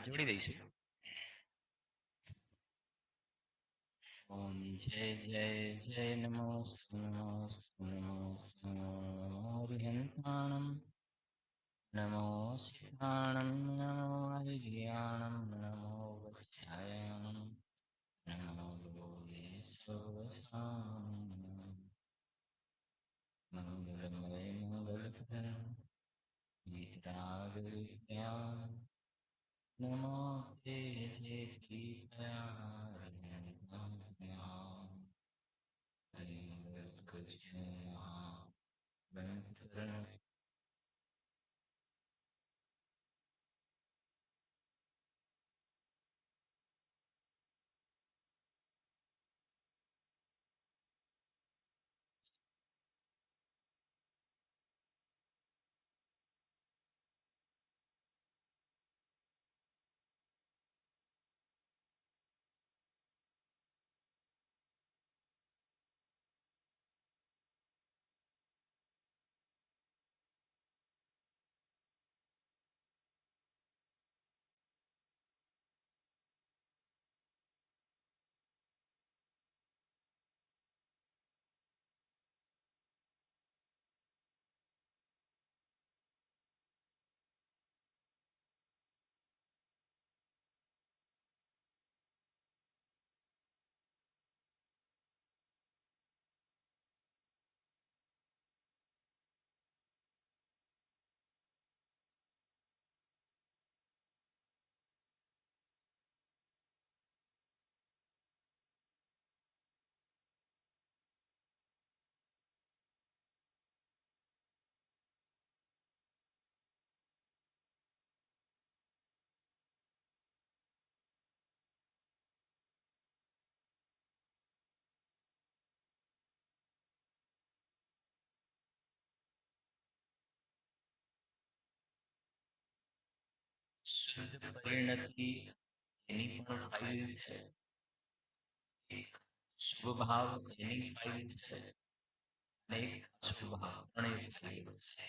જોડી દઈશું. ઓમ જય જય જય નમો નમો નમો નમો હરિહંતાણમ નમો સિદ્ધાણમ નમો હરિજ્ઞાનમ નમો વૈશાયણમ નમો લોકે સર્વસાનમ મંગલમય મંગલકરમ ગીતાગવિદ્યા નમો તે જે શુદ્ધ પરિણતિ એની પણ ફાઇલ છે. એક શુભ ભાવ એની ફાઇલ છે અને એક અશુભ ભાવ પણ એ ફાઇલ છે.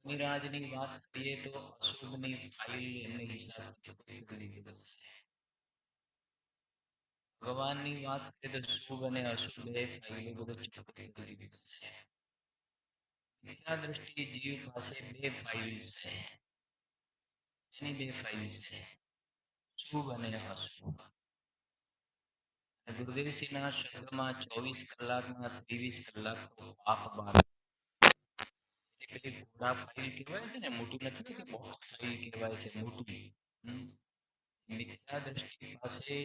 મિરાજની વાત કરીએ તો અશુભની ફાઇલ એમને હિસાબથી કરી દીધો છે. ભગવાનની વાત કરીએ તો શુભ અને અશુભ એ ફાઇલો બધો ચોખ્ખી કરી દીધો છે. મિથ્યા દ્રષ્ટિ જીવ પાસે બે ફાઇલ છે. એની બે ફાઇલ છે, શુભ અને અશુભ. ગુરુદેવસિંહના શબ્દમાં 24 કલાકમાં 23 કલાક તો પાપ બાર. પેલી ઘોડા ફાઇલ કહેવાય છે ને, મોટી નથી કે બોક્સ ફાઇલ કહેવાય છે, મોટી. મિથ્યા દ્રષ્ટિ પાસે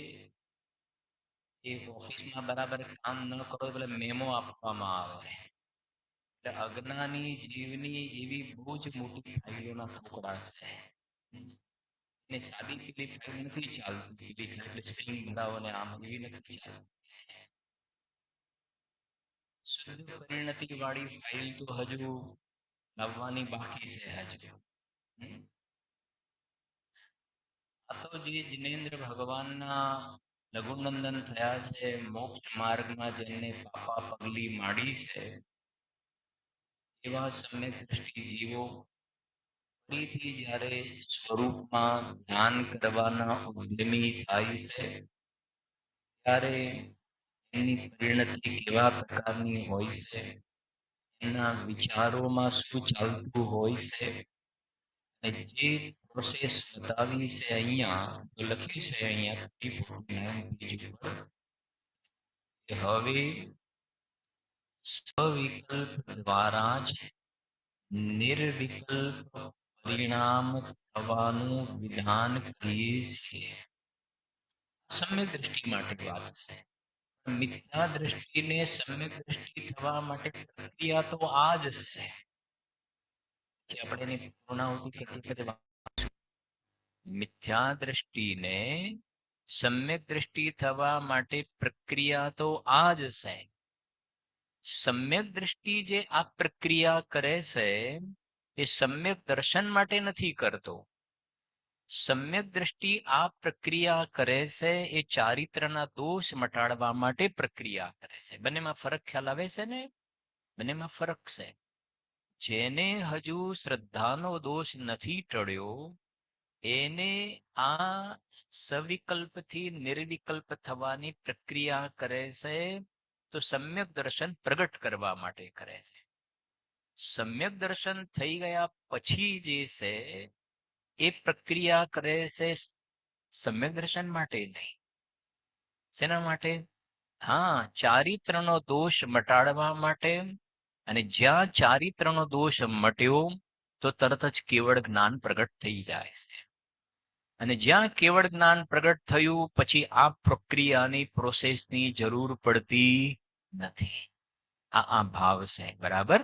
એ ઓફિસમાં બરાબર કામ ન કરો એટલે મેમો આપવામાં આવે. એટલે અજ્ઞાની જીવની એવી બહુ જ મોટી ફાઇલોના ટુકડા છે. ને સાદી પેલી ફાઇલ નથી ચાલતી, પેલી એટલે સ્ક્રીન ભરાવો ને આમ એવી નથી ચાલતી. શુદ્ધ પરિણતિ વાળી ફાઇલ તો હજુ લાવવાની બાકી છે હજુ. આ તો જે જિનેન્દ્ર ભગવાનના લઘુનંદન થયા છે, મોક્ષ માર્ગમાં જેમને પાપા પગલી માંડી છે, એવા સમ્યક દ્રષ્ટિ જીવો ફરીથી જ્યારે સ્વરૂપમાં ધ્યાન કરવાના ઉદ્યમી થાય છે, ત્યારે એની પરિણતિ કેવા પ્રકારની હોય છે, એના વિચારોમાં શું ચાલતું હોય છે, અને જે પ્રોસેસ બતાવી છે અહીંયા, તો લખ્યું છે અહીંયા 349 પેજ ઉપર કે હવે સ્વવિકલ્પ દ્વારા જ નિર્વિકલ્પ પરિણામ થવાનું વિધાન કરીએ છીએ. સમ્યક દ્રષ્ટિ માટે વાત છે. મિથ્યા દ્રષ્ટિને સમ્યક દ્રષ્ટિ થવા માટે પ્રક્રિયા તો આ જ છે કે આપણે એની પૂર્ણાહુતિ કરતી મિથ્યા દ્રષ્ટિને સમ્યક દ્રષ્ટિ થવા માટે પ્રક્રિયા તો આ જ છે. સમ્યક દ્રષ્ટિ જે આ પ્રક્રિયા કરે છે એ સમ્યક દર્શન માટે નથી કરતો. સમ્યક દ્રષ્ટિ આ પ્રક્રિયા કરે છે એ ચારિત્રના દોષ મટાડવા માટે પ્રક્રિયા કરે છે. બંનેમાં ફરક ખ્યાલ આવે છે ને? બંનેમાં ફરક છે. જેને હજુ શ્રદ્ધાનો દોષ નથી ટળ્યો એને આ સવિકલ્પથી નિર્વિકલ્પ થવાની પ્રક્રિયા કરે છે તો સમ્યક દર્શન પ્રગટ કરવા માટે કરે છે. સમ્યક દર્શન થઈ ગયા પછી જે છે એ પ્રક્રિયા કરે છે સમ્યક દર્શન માટે નહીં. શેના માટે? હા, ચારિત્રનો દોષ મટાડવા માટે. અને જ્યાં ચારિત્રનો દોષ મટ્યો તો તરત જ કેવળ જ્ઞાન પ્રગટ થઈ જાય છે. અને જ્યાં કેવળ જ્ઞાન પ્રગટ થયું પછી આ પ્રક્રિયાની પ્રોસેસની જરૂર પડતી નથી. આ ભાવ છે. બરાબર?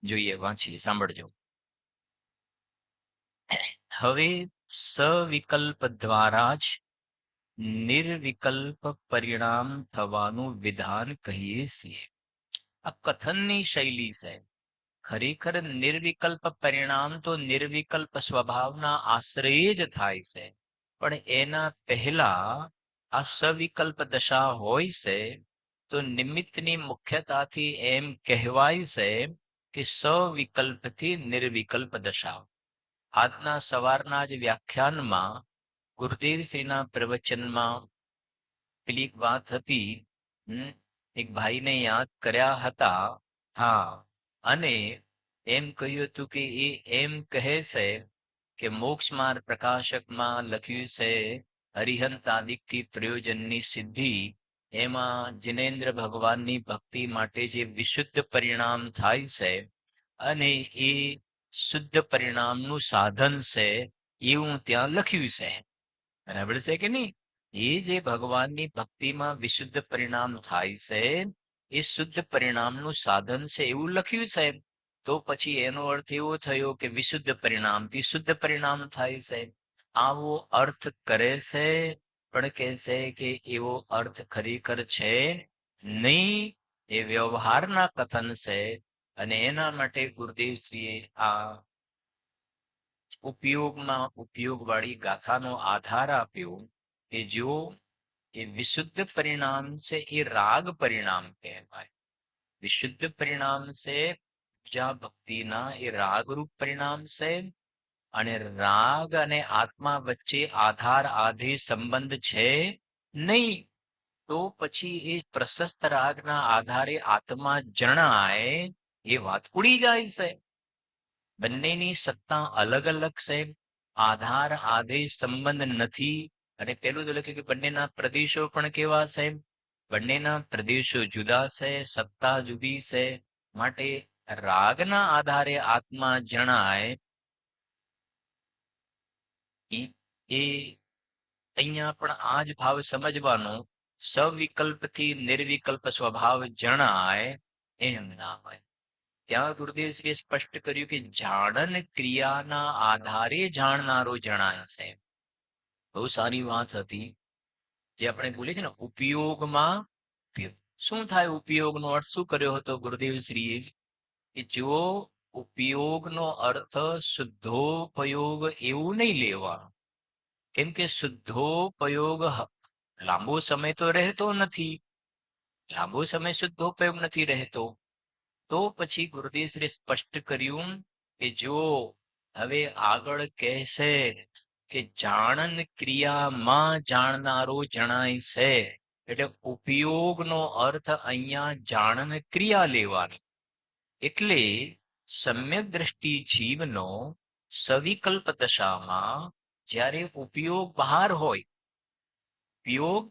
જોઈએ, વાંચીએ, સાંભળજો. હવે સવિકલ્પ દ્વારા જ નિર્વિકલ્પ પરિણામ થવાનું વિધાન કહીએ છીએ. આ કથનની શૈલી છે. ખરેખર નિર્વિકલ્પ પરિણામ તો નિર્વિકલ્પ સ્વભાવના આશ્રય જ થાય છે. પણ એના પહેલા આ સવિકલ્પ દશા હોય છે તો નિમિત્તની મુખ્યતાથી એમ કહેવાય છે કે સવિકલ્પથી નિર્વિકલ્પ દશા. આજના સવારના જ વ્યાખ્યાનમાં ગુરુદેવશ્રીના પ્રવચનમાં પેલી વાત હતી. એક ભાઈને યાદ કર્યા હતા. હા, અને એમ કહ્યું હતું કે એ એમ કહે છે કે મોક્ષ માર્ગ પ્રકાશકમાં લખ્યું છે અરિહંતાદિકથી પ્રયોજનની સિદ્ધિ. એમાં જિનેન્દ્ર ભગવાનની ભક્તિ માટે જે વિશુદ્ધ પરિણામ થાય છે અને એ શુદ્ધ પરિણામનું સાધન છે એવું ત્યાં લખ્યું છે. બરાબર છે કે નહીં? એ જે ભગવાનની ભક્તિમાં વિશુદ્ધ પરિણામ થાય છે એ શુદ્ધ પરિણામનું સાધન છે એવું લખ્યું છે. તો પછી એનો અર્થ એવો થયો કે વિશુદ્ધ પરિણામથી શુદ્ધ પરિણામ થાય છે. આવો અર્થ કરે છે, પણ કહે છે કે એવો અર્થ ખરેખર છે નહીં. એ વ્યવહારના કથન છે. અને એના માટે ગુરુદેવશ્રીએ આ ઉપયોગમાં ઉપયોગવાળી ગાથાનો આધાર આપ્યો કે જો એ વિશુદ્ધ પરિણામ છે એ રાગ પરિણામ કહેવાય. વિશુદ્ધ પરિણામ છે જ્યાં ભક્તિના એ રાગરૂપ પરિણામ છે. અને રાગ અને આત્મા વચ્ચે આધાર આધેય સંબંધ છે નહીં. તો પછી એ પ્રશસ્ત રાગના આધારે આત્મા જણાય એ વાત ઉડી જાય છે. બંનેની સત્તા અલગ અલગ છે. આધાર આદેશ સંબંધ નથી. અને પેલું તો લખ્યું કે બંનેના પ્રદેશો પણ કેવા છે? બંનેના પ્રદેશો જુદા છે, સત્તા જુદી છે. માટે રાગના આધારે આત્મા જણાય એ અહીંયા પણ આ જ ભાવ સમજવાનો. સવિકલ્પથી નિર્વિકલ્પ સ્વભાવ જણાય એમ ના હોય. ત્યાં ગુરુદેવશ્રીએ સ્પષ્ટ કર્યું કે જાણન ક્રિયાના આધારે જાણનારો જણાય છે. બહુ સારી વાત હતી જે આપણે બોલીએ છીએ ને ઉપયોગમાં ઉપયોગ. શું થાય ઉપયોગનો અર્થ શું કર્યો હતો ગુરુદેવશ્રીએ? કે જો ઉપયોગનો અર્થ શુદ્ધોપયોગ એવું નહીં લેવાનું. કેમ કે શુદ્ધોપયોગ લાંબો સમય તો રહેતો નથી. લાંબો સમય શુદ્ધોપયોગ નથી રહેતો. તો પછી ગુરુદેવશ્રીએ સ્પષ્ટ કર્યું કે જો હવે આગળ કહેશે કે જાણન ક્રિયામાં જાણનારો જણાય છે. એટલે ઉપયોગનો અર્થ અહીંયા જાણન ક્રિયા લેવાની. એટલે સમ્યક દ્રષ્ટિ જીવનો સવિકલ્પ દશામાં જ્યારે ઉપયોગ બહાર હોય, ઉપયોગ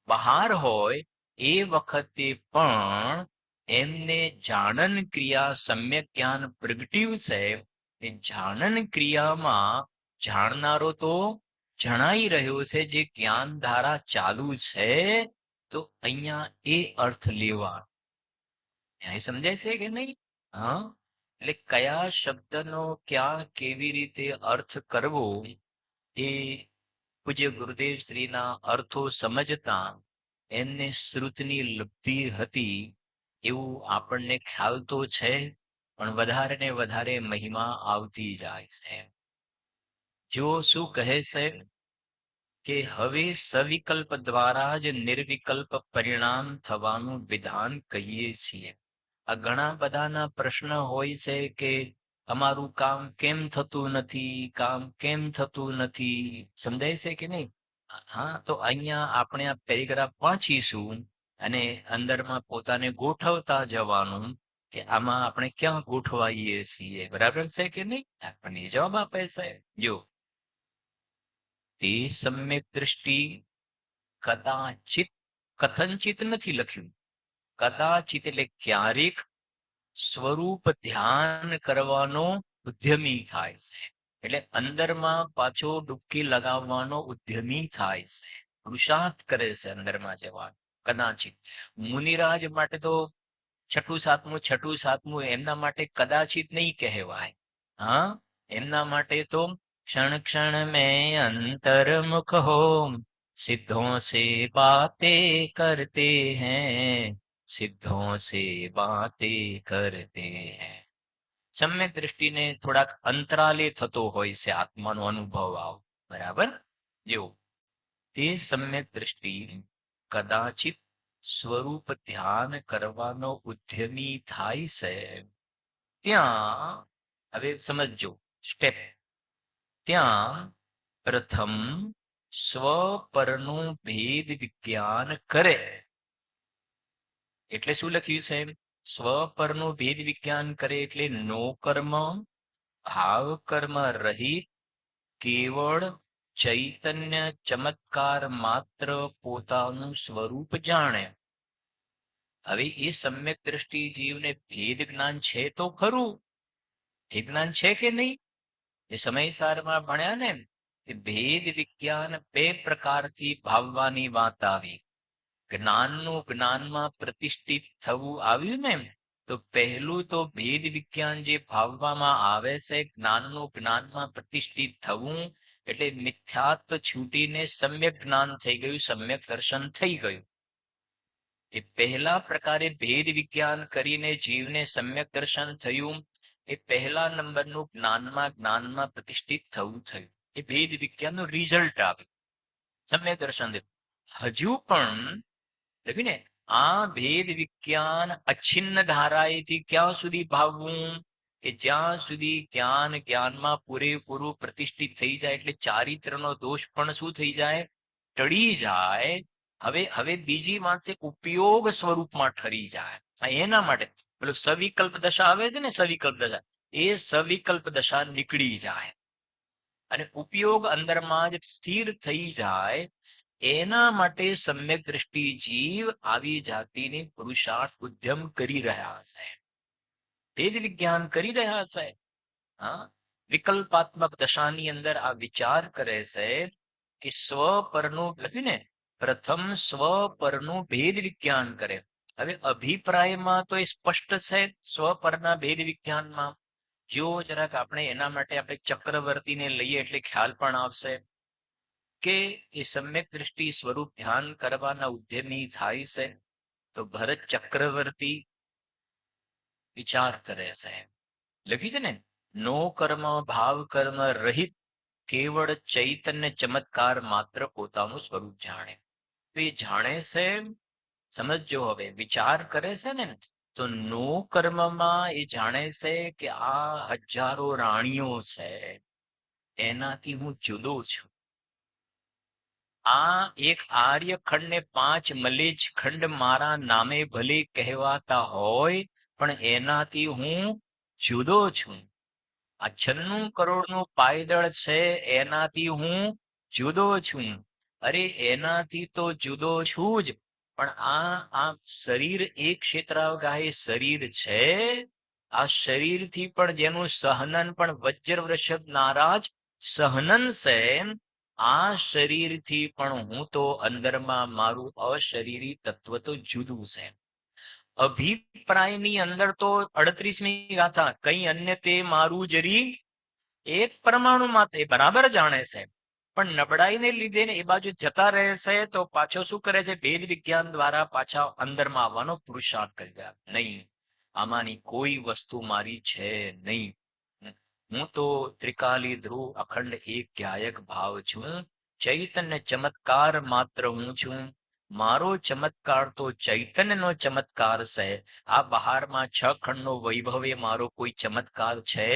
બહાર હોય એ વખતે પણ એમને જાણન ક્રિયા સમ્યક જ્ઞાન પ્રગટ્યું છે. એ જાણન ક્રિયામાં જાણનારો તો જણાઈ રહ્યો છે જે જ્ઞાન ધારા ચાલુ છે. તો અહીંયા એ અર્થ લેવા અહીં સમજાય છે કે નહીં? હા, એટલે કયા શબ્દનો ક્યાં કેવી રીતે અર્થ કરવો એ પૂજ્ય ગુરુદેવ શ્રીના અર્થો સમજતા એમને શ્રુતની લબ્ધિ હતી એવું આપણને ખ્યાલ તો છે. પણ વધારે ને વધારે મહિમા આવતી જાય છે. જો શું કહે છે કે હવે સવિકલ્પ દ્વારા જ નિર્વિકલ્પ પરિણામ થવાનું વિધાન કહીએ છીએ. આ ઘણા બધાના પ્રશ્ન હોય છે કે અમારું કામ કેમ થતું નથી, કામ કેમ થતું નથી, સમજાય છે કે નહીં? હા, તો અહીંયા આપણે આ પેરેગ્રાફ વાંચીશું અને અંદરમાં પોતાને ગોઠવતા જવાનું કે આમાં આપણે ક્યાં ગોઠવાઈએ છીએ. બરાબર છે કે નહીં? આપણને જવાબ આપે છે. જો તે સમ્યક દ્રષ્ટિ કદાચિત, કથનચિત નથી લખ્યું, કદાચિત એટલે ક્યારેક સ્વરૂપ ધ્યાન કરવાનો ઉદ્યમી થાય છે. એટલે અંદરમાં પાછો ડૂબકી લગાવવાનો ઉદ્યમી થાય છે, પુરુષાર્થ કરે છે અંદરમાં જવા. કદાચિત મુનિરાજ માટે તો છઠ્ઠું સાતમું એમના માટે કદાચિત નહીં કહેવાય. હા, એમના માટે તો क्षण क्षण में अंतर्मुख हो सिद्धों से बातें करते हैं, सिद्धों से बातें करते हैं. સમ્યક દ્રષ્ટિને થોડાક અંતરાલે થતો હોય છે આત્માનો અનુભવ આવ. બરાબર? જો તે સમ્યક દ્રષ્ટિ કદાચિત સ્વરૂપ ધ્યાન કરવાનો ઉદ્યમી થાય છે ત્યાં, હવે સમજો સ્ટેપ, ત્યાં પ્રથમ સ્વ પરનું ભેદ વિજ્ઞાન કરે. એટલે શું લખ્યું છે? સ્વ પરનું ભેદ વિજ્ઞાન કરે એટલે નો કર્મ, ભાવ કર્મ રહિત, કેવળ ચૈતન્ય ચમત્કાર માત્ર પોતાનું સ્વરૂપ જાણે. હવે એ સમ્યક દ્રષ્ટિ જીવને ભેદ જ્ઞાન છે તો ખરું. ભેદ જ્ઞાન છે કે નહીં? એ સમયસારમાં ભણ્યા ને કે ભેદ વિજ્ઞાન બે પ્રકારથી ભાવવાની વાત આવી. જ્ઞાનનું જ્ઞાનમાં પ્રતિષ્ઠિત થવું આવ્યું ને, તો પહેલું તો ભેદ વિજ્ઞાન જે ભાવવામાં આવે છે જ્ઞાનનું જ્ઞાનમાં પ્રતિષ્ઠિત થવું, એટલે મિથ્યાત્વ છૂટીને સમ્યક જ્ઞાન થઈ ગયું, સમ્યક દર્શન થઈ ગયું. એ પહેલા પ્રકારે ભેદ વિજ્ઞાન કરીને જીવને સમ્યક દર્શન થયું. એ પહેલા નંબરનું જ્ઞાનમાં પ્રતિષ્ઠિત થવું થયું. એ ભેદ વિજ્ઞાનનું રિઝલ્ટ આવ્યું, સમ્યક દર્શન. હજુ પણ લખ્યું ને, આ ભેદ વિજ્ઞાન અચ્છિન્ન ધારાએથી ક્યાં સુધી ભાવવું? કે જ્યાં સુધી જ્ઞાનમાં પૂરેપૂરું પ્રતિષ્ઠિત થઈ જાય, એટલે ચારિત્રનો દોષ પણ શું થઈ જાય? ટળી જાય. હવે બીજી વાંચે ઉપયોગ સ્વરૂપમાં ઠરી જાય. એના માટે પેલું સવિકલ્પ દશા આવે છે ને, સવિકલ્પ દશા, એ સવિકલ્પ દશા નીકળી જાય અને ઉપયોગ અંદરમાં જ સ્થિર થઈ જાય. એના માટે સમ્યક દ્રષ્ટિ જીવ આવી જાતિની પુરુષાર્થ ઉદ્યમ કરી રહ્યા છે, ભેદ વિજ્ઞાન કરી રહ્યા છે. હા, વિકલ્પાત્મક દશાની અંદર આ વિચાર કરે છે કે સ્વ પરનું લખ્યું ને, પ્રથમ સ્વ પરનું ભેદ વિજ્ઞાન કરે. હવે અભિપ્રાયમાં તો એ સ્પષ્ટ છે સ્વ પરના ભેદ વિજ્ઞાનમાં. જો જરાક આપણે એના માટે આપણે ચક્રવર્તીને લઈએ એટલે ખ્યાલ પણ આવશે કે એ સમ્યક દ્રષ્ટિ સ્વરૂપ ધ્યાન કરવાના ઉદ્યમી થાય છે. તો ભરત ચક્રવર્તી વિચાર કરે છે, લખ્યું છે ને, નો કર્મ ભાવ કર્મ રહિત, કેવળ ચૈતન્ય ચમત્કાર માત્ર પોતાનું સ્વરૂપ જાણે. તો એ જાણે છે, સમજો હવે વિચાર કરે છે ને, તો નો કર્મમાં એ જાણે છે કે આ હજારો રાણીઓ છે, એનાથી હું જુદો છું. આ એક આર્ય ખંડ ને 5 મલેચ્છ ખંડ મારા નામે ભલે કહેવાતા હોય, પણ એનાથી હું જુદો છું. આ 96 કરોડનું પાયદળ છે, એનાથી હું જુદો છું. અરે એનાથી તો જુદો છું જ, પણ આ શરીર એક ક્ષેત્રાવગાહી શરીર છે. આ શરીરથી પણ જેનું સહનન પણ વજ્ર વૃષભ નારાજ સહનન છે, આ શરીરથી પણ હું તો અંદરમાં મારું અશરીરી તત્વ તો જુદું છે. અભિપ્રાયની અંદર તો 38મી ગાથા, કઈ અન્ય તે મારું જરી એક પરમાણુ માત્ર, એ બરાબર જાણે છે, પણ નબળાઈને લીધે ને એ બાજુ જતા રહે છે. તો પાછો શું કરે છે? ભેદ વિજ્ઞાન દ્વારા પાછા અંદરમાં આવવાનો પુરુષાર્થ કરી રહ્યા. નહીં, આમાંની કોઈ વસ્તુ મારી છે નહીં. હું તો ત્રિકાલી ધ્રુવ અખંડ એક ગાયક ભાવ છું, ચૈતન્ય ચમત્કાર માત્ર હું છું. મારો ચમત્કાર તો ચૈતન્યનો ચમત્કાર છે. આ બહારમાં 6 ખંડનો વૈભવ એ મારો કોઈ ચમત્કાર છે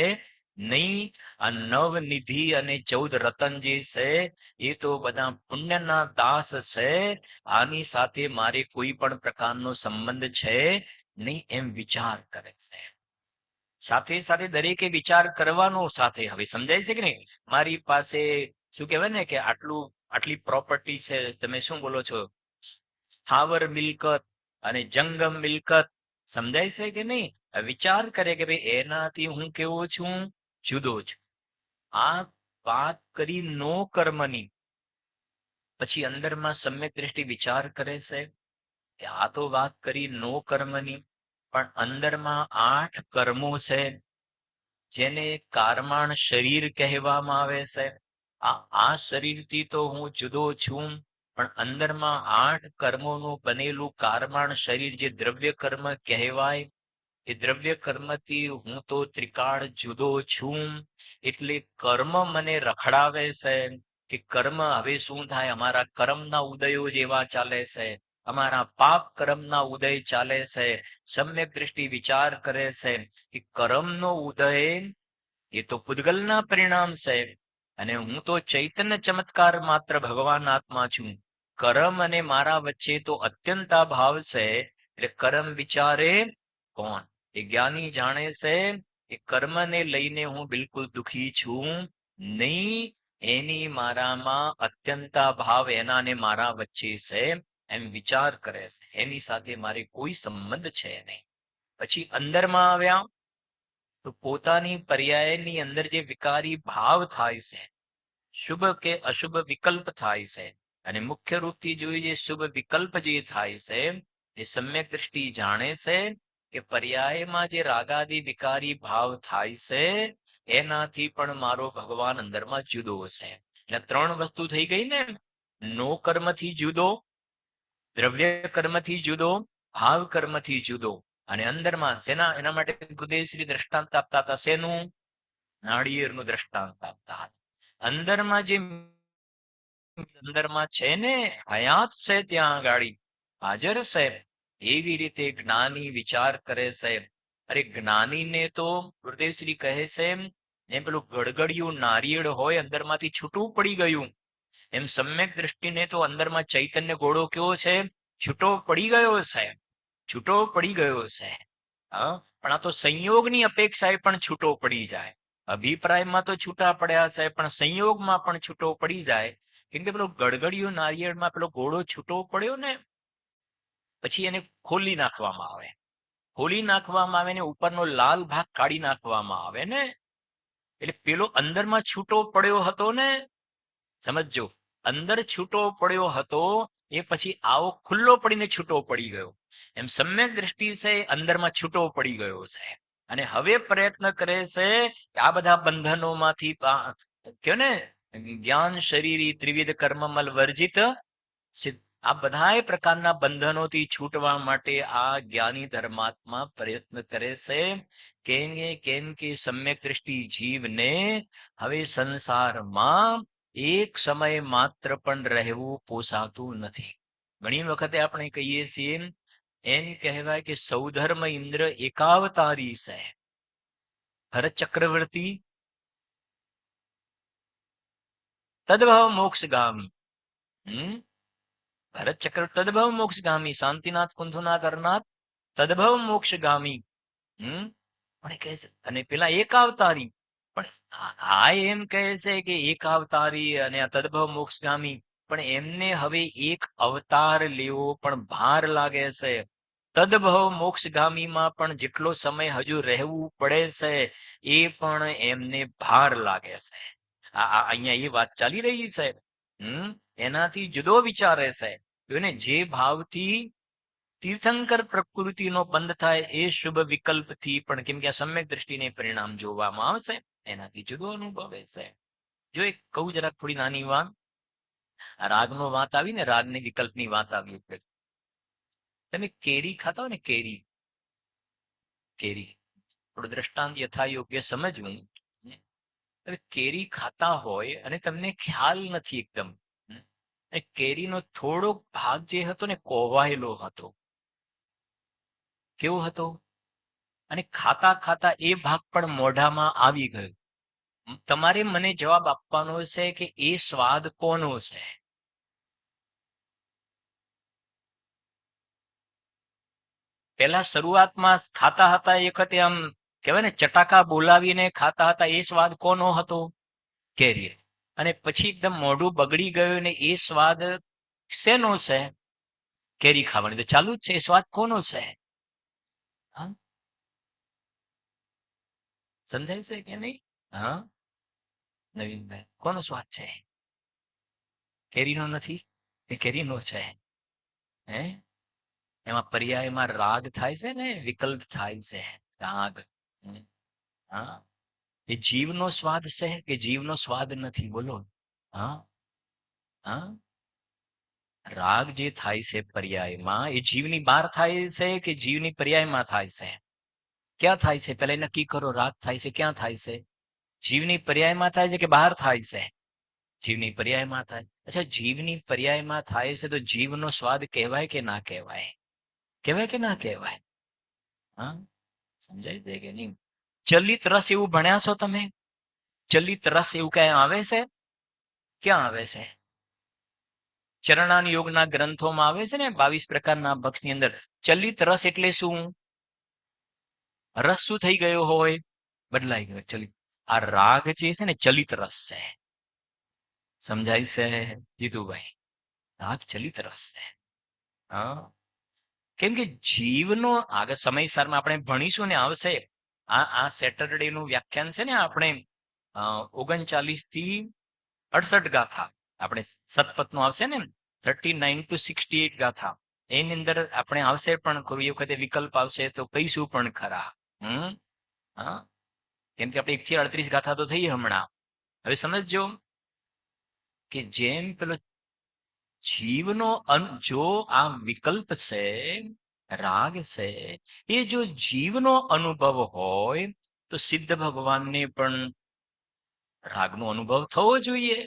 નહીં. આ નવનિધિ અને 14 રતન જે છે એ તો બધા પુણ્યના દાસ છે. આની સાથે મારે કોઈ પણ પ્રકારનો સંબંધ છે નહીં એમ વિચાર કરે છે. સાથે સાથે દરેકે વિચાર કરવાનો સાથે. હવે સમજાય છે કે નહીં? મારી પાસે શું કહેવાય ને કે આટલી પ્રોપર્ટી છે, તમે શું બોલો છો, સ્થાવર મિલકત અને જંગમ મિલકત. સમજાય છે કે નહીં? વિચાર કરે કે ભાઈ એનાથી હું કેવો છું, જુદો છું. આ વાત કરી નો કર્મની. પછી અંદરમાં સમ્યક દ્રષ્ટિ વિચાર કરે છે કે આ તો વાત કરી નો કર્મની, પણ અંદરમાં 8 કર્મો છે જેને કારમાણ શરીર કહેવામાં આવે છે. આ શરીરથી તો હું જુદો છું, પણ અંદરમાં 8 કર્મોનું બનેલું કારમાણ શરીર જે દ્રવ્ય કર્મ કહેવાય, એ દ્રવ્ય કર્મથી હું તો ત્રિકાળ જુદો છું. એટલે કર્મ મને રખડાવે છે કે કર્મ હવે શું થાય, અમારા કર્મના ઉદયો જેવા ચાલે છે, અમારા પાપ કર્મના ઉદય ચાલે છે. સમ્યક દ્રષ્ટિ વિચાર કરે છે કે કર્મનો ઉદય એ તો પૂતગલના પરિણામ છે, અને હું તો ચૈતન્ય ચમત્કાર માત્ર ભગવાન આત્મા છું. કર્મ અને મારા વચ્ચે તો અત્યંતા ભાવ છે. એટલે કર્મ વિચારે કોણ? એ જ્ઞાની જાણે છે કે કર્મને લઈને હું બિલકુલ દુખી છું નહીં. એની મારામાં અત્યંતા ભાવ એના ને મારા વચ્ચે છે એમ વિચાર કરે છે. એની સાથે મારે કોઈ સંબંધ છે નહીં. પછી અંદરમાં આવ્યા તો પોતાની પર્યાયની અંદર જે વિકારી ભાવ થાય છે, શુભ કે અશુભ વિકલ્પ થાય છે, અને મુખ્ય રૂપથી જોઈએ શુભ વિકલ્પ જે થાય છે એ સમ્યક દ્રષ્ટિ જાણે છે કે પર્યાયમાં જે રાગાદી વિકારી ભાવ થાય છે એનાથી પણ મારો ભગવાન અંદરમાં જુદો છે. એટલે 3 વસ્તુ થઈ ગઈ ને. નો કર્મથી જુદો, દ્રવ્ય કર્મથી જુદો, ભાવ કર્મથી જુદો, અને અંદરમાં શેના, એના માટે ગુરુદેવશ્રી દ્રષ્ટાંત આપતા હતા. શેનું? નાળિયેરનું દ્રષ્ટાંત આપતા હતા. અંદરમાં જે અંદરમાં છે ને, હયાત છે, ત્યાં ગાડી હાજર છે. એવી રીતે જ્ઞાની વિચાર કરે છે. અરે જ્ઞાનીને તો ગુરુદેવશ્રી કહે છે એમ પેલું ગડગડિયું નારિયેળ હોય અંદરમાંથી છૂટું પડી ગયું, એમ સમ્યક દ્રષ્ટિને તો અંદરમાં ચૈતન્ય ઘોડો કેવો છે, છૂટો પડી ગયો છે. છૂટો પડી ગયો છે. હા, પણ આ તો સંયોગની અપેક્ષાએ પણ છૂટો પડી જાય. અભિપ્રાયમાં તો છૂટા પડ્યા છે, પણ સંયોગમાં પણ છૂટો પડી જાય. કેમ કે પેલો ગડગડિયું નારિયેળમાં પેલો ઘોડો છૂટો પડ્યો ને, પછી એને ખોલી નાખવામાં આવે. ખોલી નાખવામાં આવે ને ઉપરનો લાલ ભાગ કાઢી નાખવામાં આવે ને, એટલે પેલો અંદરમાં છૂટો પડ્યો હતો ને, સમજો, અંદર છૂટો પડ્યો હતો એ પછી આવો ખુલ્લો પડીને છૂટો પડી ગયો. એમ સમ્યક દ્રષ્ટિ છે અંદરમાં છૂટો પડી ગયો છે, અને હવે પ્રયત્ન કરે છે કે આ બધા બંધનોમાંથી કયો ને, જ્ઞાન શરીરી ત્રિવિધ કર્મમલ વર્જિત આ બધા પ્રકારના બંધનોથી છૂટવા માટે આ જ્ઞાની ધર્માત્મા પ્રયત્ન કરે છે. કેમ કે સમ્યક દ્રષ્ટિ જીવને હવે સંસારમાં એક સમય માત્ર પણ રહેવું પોસાતું નથી. ઘણી વખતે આપણે કહીએ છીએ એમ કહેવાય કે સૌધર્મ ઇન્દ્ર એકાવતારી છે. ભરત ચક્રવર્તી તદભાવ મોક્ષગામી. ભરત ચક્ર તદભાવ મોક્ષગામી, શાંતિનાથ કુંભનાથ અરનાથ તદભાવ મોક્ષગામી. પણ કહે છે, અને પેલા એક અવતારી પણ આ એમ કહે છે કે એક અવતારી અને આ તદભાવ મોક્ષગામી, પણ એમને હવે એક અવતાર લેવો પણ ભાર લાગે છે. તદભાવ મોક્ષગામીમાં પણ જેટલો સમય હજુ રહેવું પડે છે એ પણ એમને ભાર લાગે છે. અહીંયા એ વાત ચાલી રહી છે. એનાથી જુદો વિચારે છે. જે ભાવથી તીર્થંકર પ્રકૃતિનો બંધ થાય એ શુભ વિકલ્પથી પણ, કેમ કે આ સમ્યક દ્રષ્ટિને પરિણામ જોવામાં આવશે, એનાથી જુદો અનુભવે છે. જો એક કહું જરાક થોડી નાની વાત, રાગનો વાત આવી ને, રાગની વિકલ્પની વાત આવી, તમે કેરી ખાતા હો ને, કેરી કેરી થોડું દ્રષ્ટાંત યથા યોગ્ય સમજવું. તમે કેરી ખાતા હોય અને તમને ખ્યાલ નથી એકદમ, એ કેરીનો થોડો ભાગ જે હતો ને કોવાયેલો હતો. કેવો હતો? અને ખાતા ખાતા એ ભાગ પણ મોઢામાં આવી ગયો. તમારે મને જવાબ આપવાનો છે કે એ સ્વાદ કોનો છે? પેલા શરૂઆતમાં ખાતા હતા એ વખતે આમ કહેવાય ને ચટાકા બોલાવીને ખાતા હતા, એ સ્વાદ કોનો હતો? કેરી. અને પછી એકદમ મોઢું બગડી ગયું ને એ સ્વાદ શેનો છે? કેરી ખાવાની. તો ચાલુ જ છે, એ સ્વાદ કોનો છે? હા, સમજાય છે કે નહીં? હા, નવીનભાઈ, કોનો સ્વાદ છે? કેરીનો નથી, એ કેરીનો છે. હે, એમાં પર્યાયમાં રાગ થાય છે ને, વિકલ્પ થાય છે. રાગ. હા, એ જીવનો સ્વાદ છે કે જીવનો સ્વાદ નથી? બોલો. હા, હા, રાગ જે થાય છે પર્યાયમાં, એ જીવની બહાર થાય છે કે જીવની પર્યાયમાં થાય છે? ક્યાં થાય છે? પેલા નક્કી કરો. રાગ થાય છે ક્યાં થાય છે? જીવની પર્યાયમાં થાય છે કે બહાર થાય છે? જીવની પર્યાયમાં થાય. અચ્છા, જીવની પર્યાયમાં થાય છે તો જીવનો સ્વાદ કહેવાય કે ના કહેવાય? કહેવાય કે ના કહેવાય? હા, સમજાય છે કે નહીં? ચલિત રસ એવું ભણ્યા છો તમે? ચલિત રસ એવું કઈ આવે છે? ક્યાં આવે છે? ચરણાન યોગના ગ્રંથોમાં આવે છે ને, 22 પ્રકારના ભક્ષની અંદર. ચલિત રસ એટલે શું? રસ શું થઈ ગયો હોય? બદલાઈ ગયો. ચલિત. આ રાગ જે છે ને ચલિત રસ છે. સમજાય છે જીતુભાઈ? રાગ ચલિત રસ છે. હા, કેમ કે જીવનો આગળ સમયસરમાં આપણે ભણીશું ને, આવશે. આ સેટરડે નું વ્યાખ્યાન છે ને, આપણે 39 થી 68 ગાથા આપણે સતપથ નું આવશે ને, 39 to 68 ગાથા. એની અંદર આપણે આવશે પણ કોઈ વખતે વિકલ્પ આવશે તો કહીશું પણ ખરા. હા, કેમ કે આપણે 1 થી 38 ગાથા તો થઈ હમણાં. હવે સમજજો કે જેમ પેલો જીવનો જો આ વિકલ્પ છે, રાગ છે, એ જો જીવનો અનુભવ હોય તો સિદ્ધ ભગવાનને પણ રાગનો અનુભવ થવો જોઈએ.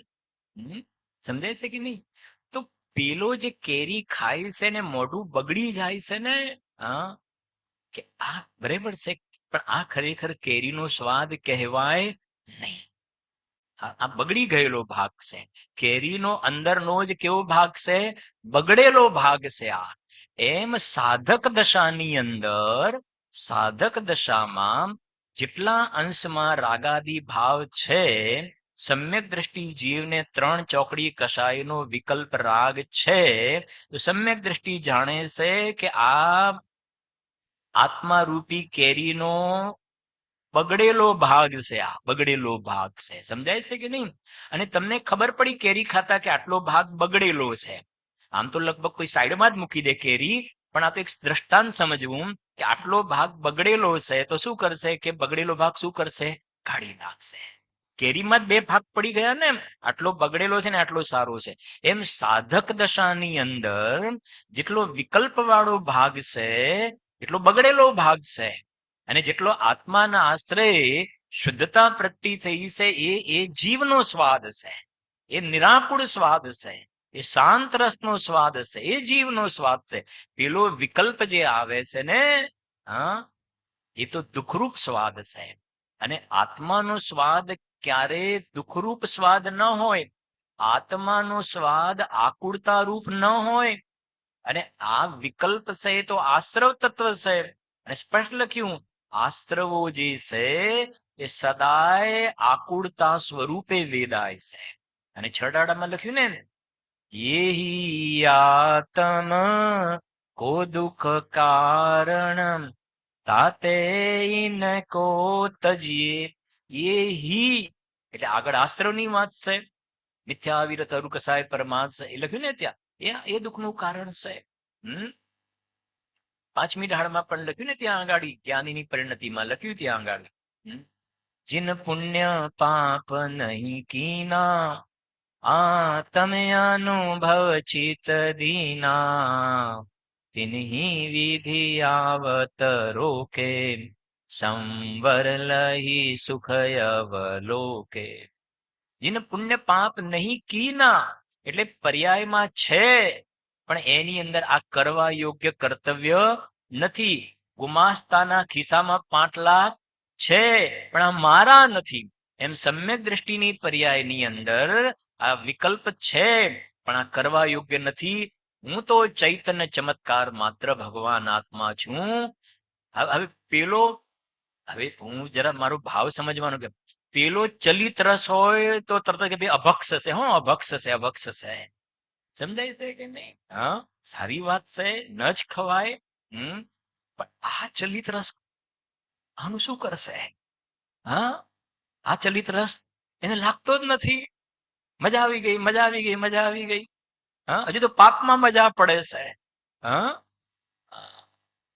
સમજાય છે કે નહીં? તો પેલો જે કેરી ખાય છે ને મોઢું બગડી જાય છે ને, હા, કે આ બરાબર છે, પણ આ ખરેખર કેરીનો સ્વાદ કહેવાય નહીં. આ બગડી ગયેલો ભાગ છે. કેરીનો અંદરનો જ કેવો ભાગ છે? બગડેલો ભાગ છે. આ એમ સાધક દશાની અંદર, સાધક દશામાં જેટલા અંશમાં રાગાદી ભાવ છે, સમ્યક દ્રષ્ટિ જીવને 3 ચોકડી કસાયનો વિકલ્પ રાગ છે, તો સમ્યક દ્રષ્ટિ જાણે છે કે આ આત્મા રૂપી કેરીનો બગડેલો ભાગ છે. આ બગડેલો ભાગ છે. સમજાય છે કે નહીં? અને તમને ખબર પડી કેરી ખાતા કે આટલો ભાગ બગડેલો છે. આમ તો લગભગ કોઈ સાઈડમાં જ મૂકી દે કેરી, પણ આ તો એક દ્રષ્ટાંત સમજવું કે આટલો ભાગ બગડેલો છે તો શું કરશે? કે બગડેલો ભાગ શું કરશે? કાઢી નાખશે. કેરીમાં જ 2 ભાગ પડી ગયા ને, આટલો બગડેલો છે ને આટલો સારો છે. એમ સાધક દશાની અંદર જેટલો વિકલ્પ વાળો ભાગ છે એટલો બગડેલો ભાગ છે. અને જેટલો આત્માના આશ્રય શુદ્ધતા પ્રગટી થઈ છે, એ જીવનો સ્વાદ છે, એ નિરાકુળ સ્વાદ છે, એ શાંત રસનો સ્વાદ છે, એ જીવનો સ્વાદ છે. પેલો વિકલ્પ જે આવે છે ને, હા, એ તો દુઃખરૂપ સ્વાદ છે. અને આત્માનો સ્વાદ ક્યારે દુઃખરૂપ સ્વાદ ન હોય. આત્માનો સ્વાદ આકુળતા રૂપ ન હોય. અને આ વિકલ્પ છે તો આશ્રવ તત્વ છે. અને સ્પષ્ટ લખ્યું, આશ્રવો જે છે એ સદાય આકુળતા સ્વરૂપે વેદાય છે. અને છડાડામાં લખ્યું ને, યેહી આતમ કો દુઃખ કારણ તાતે ઇनको તજીએ. યેહી એટલે આગળ આશ્રવની વાત છે. મિથ્યાવિરત અરુકસાય પરમાર્થ એ લખ્યું ને ત્યાં, એ દુઃખનું કારણ છે. 5મી ઢાળમાં પણ લખ્યું ને, ત્યાં આગળ જ્ઞાનીની પરિણતિમાં લખ્યું ત્યાં આગળ, જિન પુણ્ય પાપ નહીં કીના તમે અનુભવ ચિત દીના તિન્હી વિધિ આવત રોકે સંવર લહી સુખ અવલોકે. जिन पुण्य पाप नहीं की ना, એટલે પર્યાયમાં છે પણ એની અંદર આ કરવા યોગ્ય કર્તવ્ય નથી. ગુમાસ્તાના ખિસ્સામાં 5 લાખ છે પણ આ મારા નથી. એમ સમ્યક દ્રષ્ટિની પર્યાયની અંદર આ વિકલ્પ છે પણ આ કરવા યોગ્ય નથી. હું તો ચૈતન્ય ચમત્કાર માત્ર ભગવાન આત્મા છું. હવે પેલો, હવે હું જરા મારો ભાવ સમજવાનો કે પેલો ચલિત રસ હોય તો તરત કે ભાઈ અભક્ષ છે, હો અભક્ષ છે, અભક્ષ છે. સમજાય છે કે નહીં? હા, સારી વાત છે, ન જ ખવાય. પણ આ ચલિત રસ આનું શું કરશે? હા, આ ચલિત રસ એને લાગતો જ નથી. મજા આવી ગઈ, મજા આવી ગઈ, મજા આવી ગઈ. હા, હજુ તો પાપમાં મજા પડે છે. હા,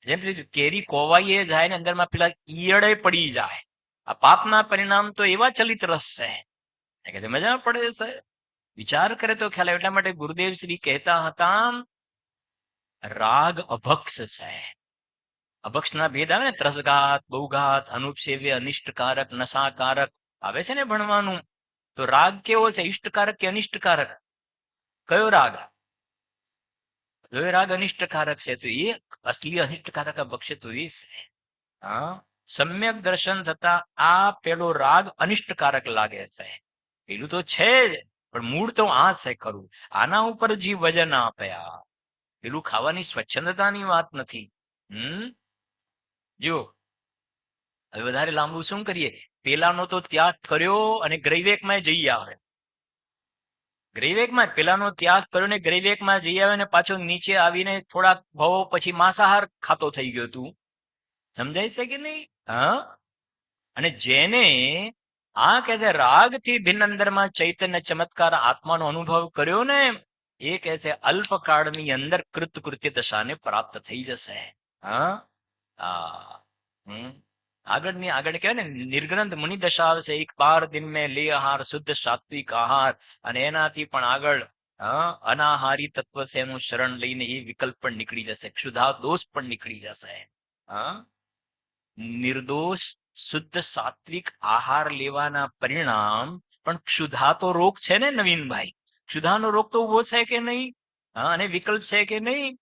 જેમ કેરી કોવાઈએ જાય ને અંદરમાં પેલા ઈયળે પડી જાય. આ પાપના પરિણામ તો એવા ચલિત રસ છે કે મજા પડે છે. વિચાર કરે તો ખ્યાલ. એટલા માટે ગુરુદેવ શ્રી કહેતા હતા રાગ અભક્ષ છે. અભક્ષના ભેદ આવે ને, ત્રસઘાત, બહુઘાત, અનુપસેવ્ય, અનિષ્ટકારક, નશાકારક આવે છે ને ભણવાનું. તો રાગ કેવો છે? ઇષ્ટકારક કે અનિષ્ટકારક? કયો રાગ? કયો રાગ અનિષ્ટકારક છે? તો એ અસલી અનિષ્ટકારક અભક્ષ તો એ છે. હા, સમ્યક દર્શન થતા આ પેલો રાગ અનિષ્ટકારક લાગે છે. પેલું તો છે જ પણ મૂળ તો આ છે ખરું. આના ઉપર જે વજન આપ્યા, પેલું ખાવાની સ્વચ્છંદતાની વાત નથી. જો હવે વધારે લાંબુ શું કરીએ? પેલાનો તો ત્યાગ કર્યો અને ગ્રૈવેકમાં જઈ આવે. ગ્રૈવેકમાં પેલાનો ત્યાગ કર્યો ને ગ્રૈવેકમાં જઈ આવે ને પાછો નીચે આવીને થોડાક ભાવો પછી માંસાહાર ખાતો થઈ ગયો તું. સમજાય છે કે નહીં? હા, અને જેને આ કહે છે રાગથી ભિન્ન અંદરમાં ચૈતન્ય ચમત્કાર આત્માનો અનુભવ કર્યો ને, એ કહે છે અલ્પકાળની અંદર કૃતકૃત્ય દશાને પ્રાપ્ત થઈ જશે. હા, આગળની આગળ કહેવાય ને, નિર્ગ્રંથ મુનિ દશા આવશે. એક 12 દિન મેં લે આહાર, શુદ્ધ સાત્વિક આહાર. અને એનાથી પણ આગળ અનાહારી તત્વ છે એનું શરણ લઈને એ વિકલ્પ પણ નીકળી જશે. ક્ષુધા દોષ પણ નીકળી જશે. હા, નિર્દોષ શુદ્ધ સાત્વિક આહાર લેવાના પરિણામ પણ ક્ષુધા તો રોગ છે ને નવીનભાઈ. ક્ષુધાનો રોગ તો ઉભો છે કે નહીં? અને વિકલ્પ છે કે નહીં?